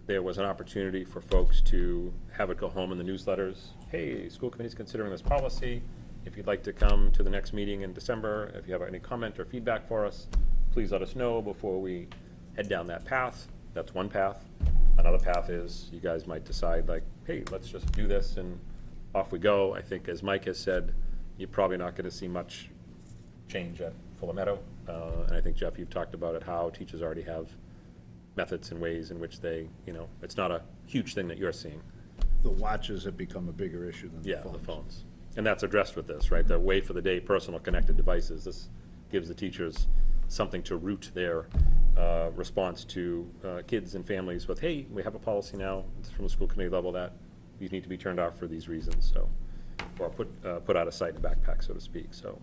There was an opportunity for folks to have it go home in the newsletters. Hey, school committee's considering this policy. If you'd like to come to the next meeting in December, if you have any comment or feedback for us, please let us know before we head down that path. That's one path. Another path is you guys might decide like, hey, let's just do this and off we go. I think as Mike has said, you're probably not going to see much change at Meadow. And I think, Jeff, you've talked about it, how teachers already have methods and ways in which they, it's not a huge thing that you're seeing. The watches have become a bigger issue than the phones. The phones. And that's addressed with this, right? The way for the day personal connected devices. This gives the teachers something to root their response to kids and families with, hey, we have a policy now, it's from the school committee level that these need to be turned off for these reasons, so, or put out of sight in the backpack, so to speak, so.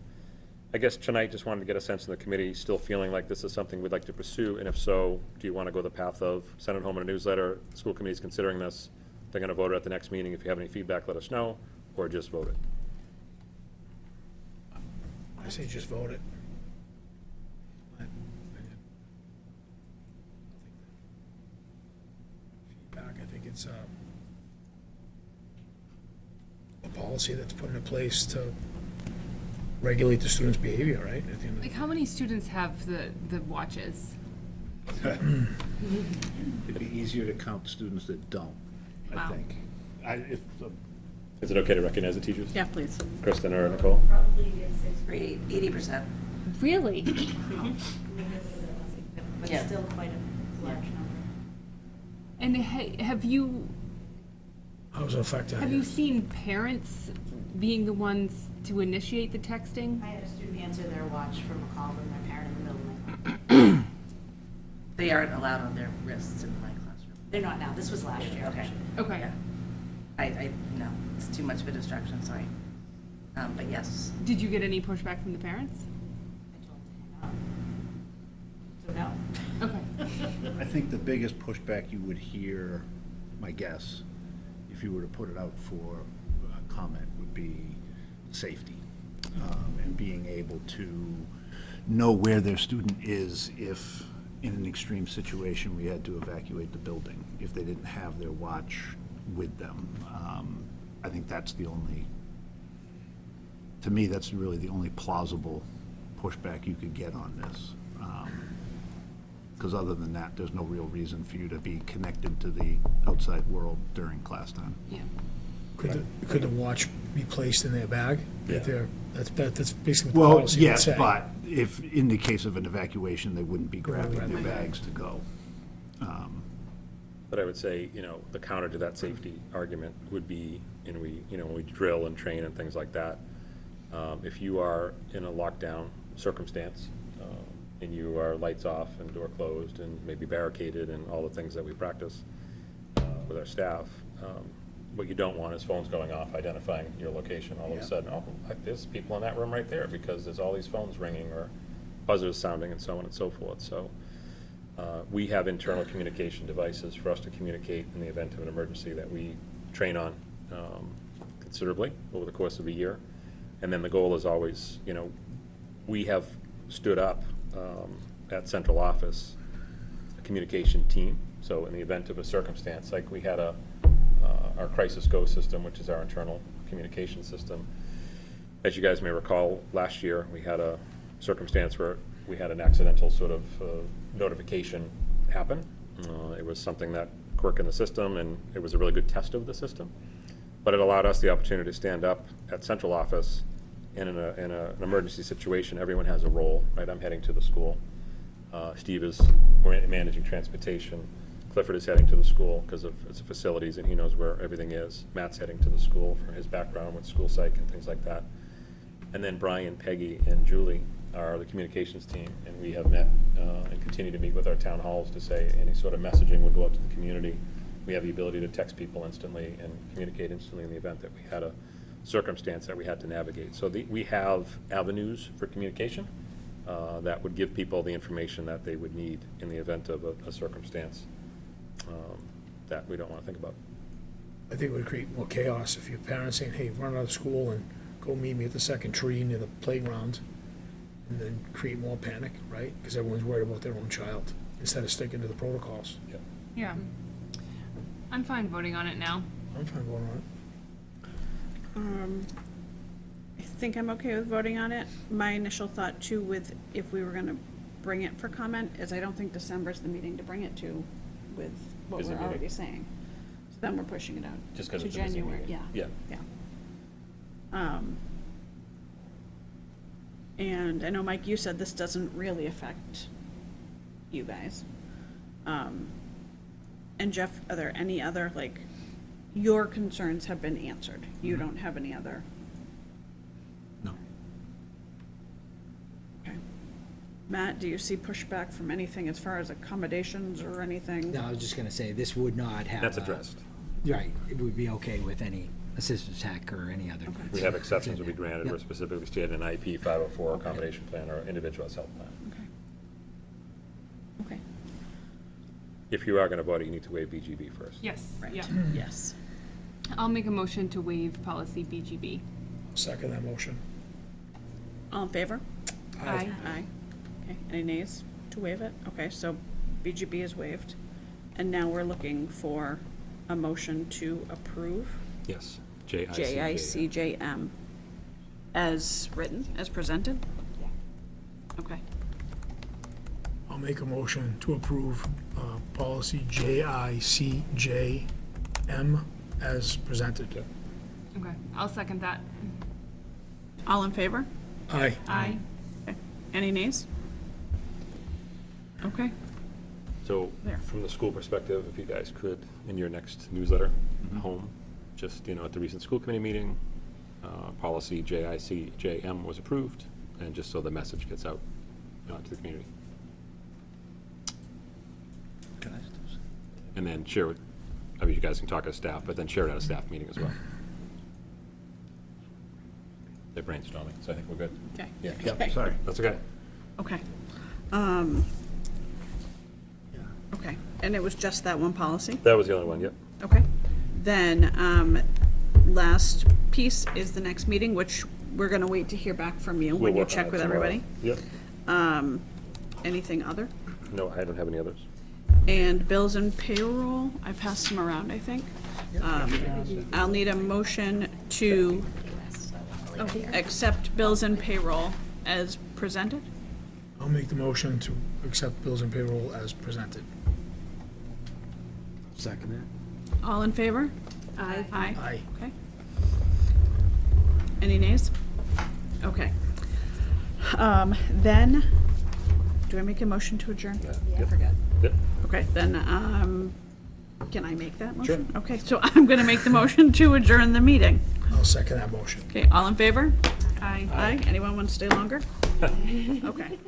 I guess tonight, just wanted to get a sense of the committee, still feeling like this is something we'd like to pursue, and if so, do you want to go the path of send it home in a newsletter, the school committee's considering this, they're going to vote it at the next meeting, if you have any feedback, let us know, or just vote it? I say just vote it. Feedback, I think it's a policy that's put into place to regulate the students' behavior, right? At the end of Like, how many students have the watches? It'd be easier to count students that don't, I Wow. think. Is it okay to recognize the teachers? Yeah, please. Kristen or Nicole? Probably in sixth grade, 80%. Really? But Yeah. still quite a large number. And have you How does it affect that? have you seen parents being the ones to initiate the texting? I had a student answer their watch from a call from their parent in the middle of the night. They aren't allowed on their wrists in my classroom. They're not now, this was last year. Okay. actually. Okay. Yeah. No, it's too much of a distraction, sorry. But yes. Did you get any pushback from the parents? I told them to hang up. So no. Okay. I think the biggest pushback you would hear, my guess, if you were to put it out for a comment, would be safety. And being able to know where their student is if, in an extreme situation, we had to evacuate the building, if they didn't have their watch with them. I think that's the only, to me, that's really the only plausible pushback you could get on this. Because other than that, there's no real reason for you to be connected to the outside world during class time. Yeah. Could the watch be placed in their bag? Yeah. That's basically what the Well, policy would yes, say. but if, in the case of an evacuation, they wouldn't be grabbing Grab their their bags to go. But I would say, the counter to that safety argument would be, and when we drill and train and things like that, if you are in a lockdown circumstance, and you are lights off and door closed and maybe barricaded and all the things that we practice with our staff, what you don't want is phones going off, identifying your location, all of a sudden, there's people in that room right there, because there's all these phones ringing or buzzers sounding and so on and so forth, so. We have internal communication devices for us to communicate in the event of an emergency that we train on considerably over the course of a year. And then the goal is always, we have stood up at central office a communication team. So in the event of a circumstance, like we had our Crisis Go system, which is our internal communication system. As you guys may recall, last year we had a circumstance where we had an accidental sort of notification happen. It was something that quirk in the system, and it was a really good test of the system. But it allowed us the opportunity to stand up at central office, and in an emergency situation, everyone has a role, right? I'm heading to the school. Steve is managing transportation. Clifford is heading to the school because of its facilities, and he knows where everything is. Matt's heading to the school for his background with school psych and things like that. And then Brian, Peggy, and Julie are the communications team, and we have met and continue to meet with our town halls to say any sort of messaging would go out to the community. We have the ability to text people instantly and communicate instantly in the event that we had a circumstance that we had to navigate. So we have avenues for communication that would give people the information that they would need in the event of a circumstance that we don't want to think about. I think it would create more chaos if your parents saying, hey, run out of school and go meet me at the second tree near the playground, and then create more panic, right? Because everyone's worried about their own child, instead of sticking to the protocols. Yeah. I'm fine voting on it now. I'm fine going on it. I think I'm okay with voting on it. My initial thought too with if we were gonna bring it for comment is I don't think December's the meeting to bring it to with what Busy we're meeting. already saying. So then we're pushing it out Just 'cause to it's a busy January, meeting. yeah. Yeah. And I know, Mike, you said this doesn't really affect you guys. And Jeff, are there any other, your concerns have been answered? You don't have any other? No. Okay. Matt, do you see pushback from anything as far as accommodations or anything? No, I was just gonna say, this would not have. That's addressed. Right, it would be okay with any assistive tech or any other. We have exceptions will be granted Yep. where specifically stated in IP 504 accommodation plan or individualized health plan. Okay. If you are going to vote, you need to waive BGB first. Yes, Right. yeah. Yes. I'll make a motion to waive policy BGB. Second that motion. All in favor? Aye. Aye. Okay, any nays to waive it? Okay, so BGB is waived. And now we're looking for a motion to approve Yes. JICJM. JICJM as written, as presented? Okay. I'll make a motion to approve policy JICJM as presented. Okay, I'll second that. All in favor? Aye. Aye. Okay. Any nays? Okay. So, There. from the school perspective, if you guys could, in your next newsletter, home, just, at the recent school committee meeting, policy JICJM was approved, and just so the message gets out to the community. And then share it, I mean, you guys can talk as staff, but then share it at a staff meeting as well. They're brainstorming, so I think we're good. Okay. Yeah, Okay. Sorry. that's okay. Okay. Okay, and it was just that one policy? That was the only one, yep. Okay. Then, last piece is the next meeting, which we're gonna wait to hear back from you We'll when you work on check it with tomorrow. everybody. Yep. Anything other? No, I don't have any others. And bills and payroll, I passed them around, I think. I'll need a motion to accept bills and payroll as presented. I'll make the motion to accept bills and payroll as presented. Second that. All in favor? Aye. Aye. Aye. Okay. Any nays? Okay. Then, do I make a motion to adjourn? Yeah, I forgot. Yep. Okay, then, can I make that motion? Sure. Okay, so I'm gonna make the motion to adjourn the meeting. I'll second that motion. Okay, all in favor? Aye. Aye. Anyone want to stay longer? Okay.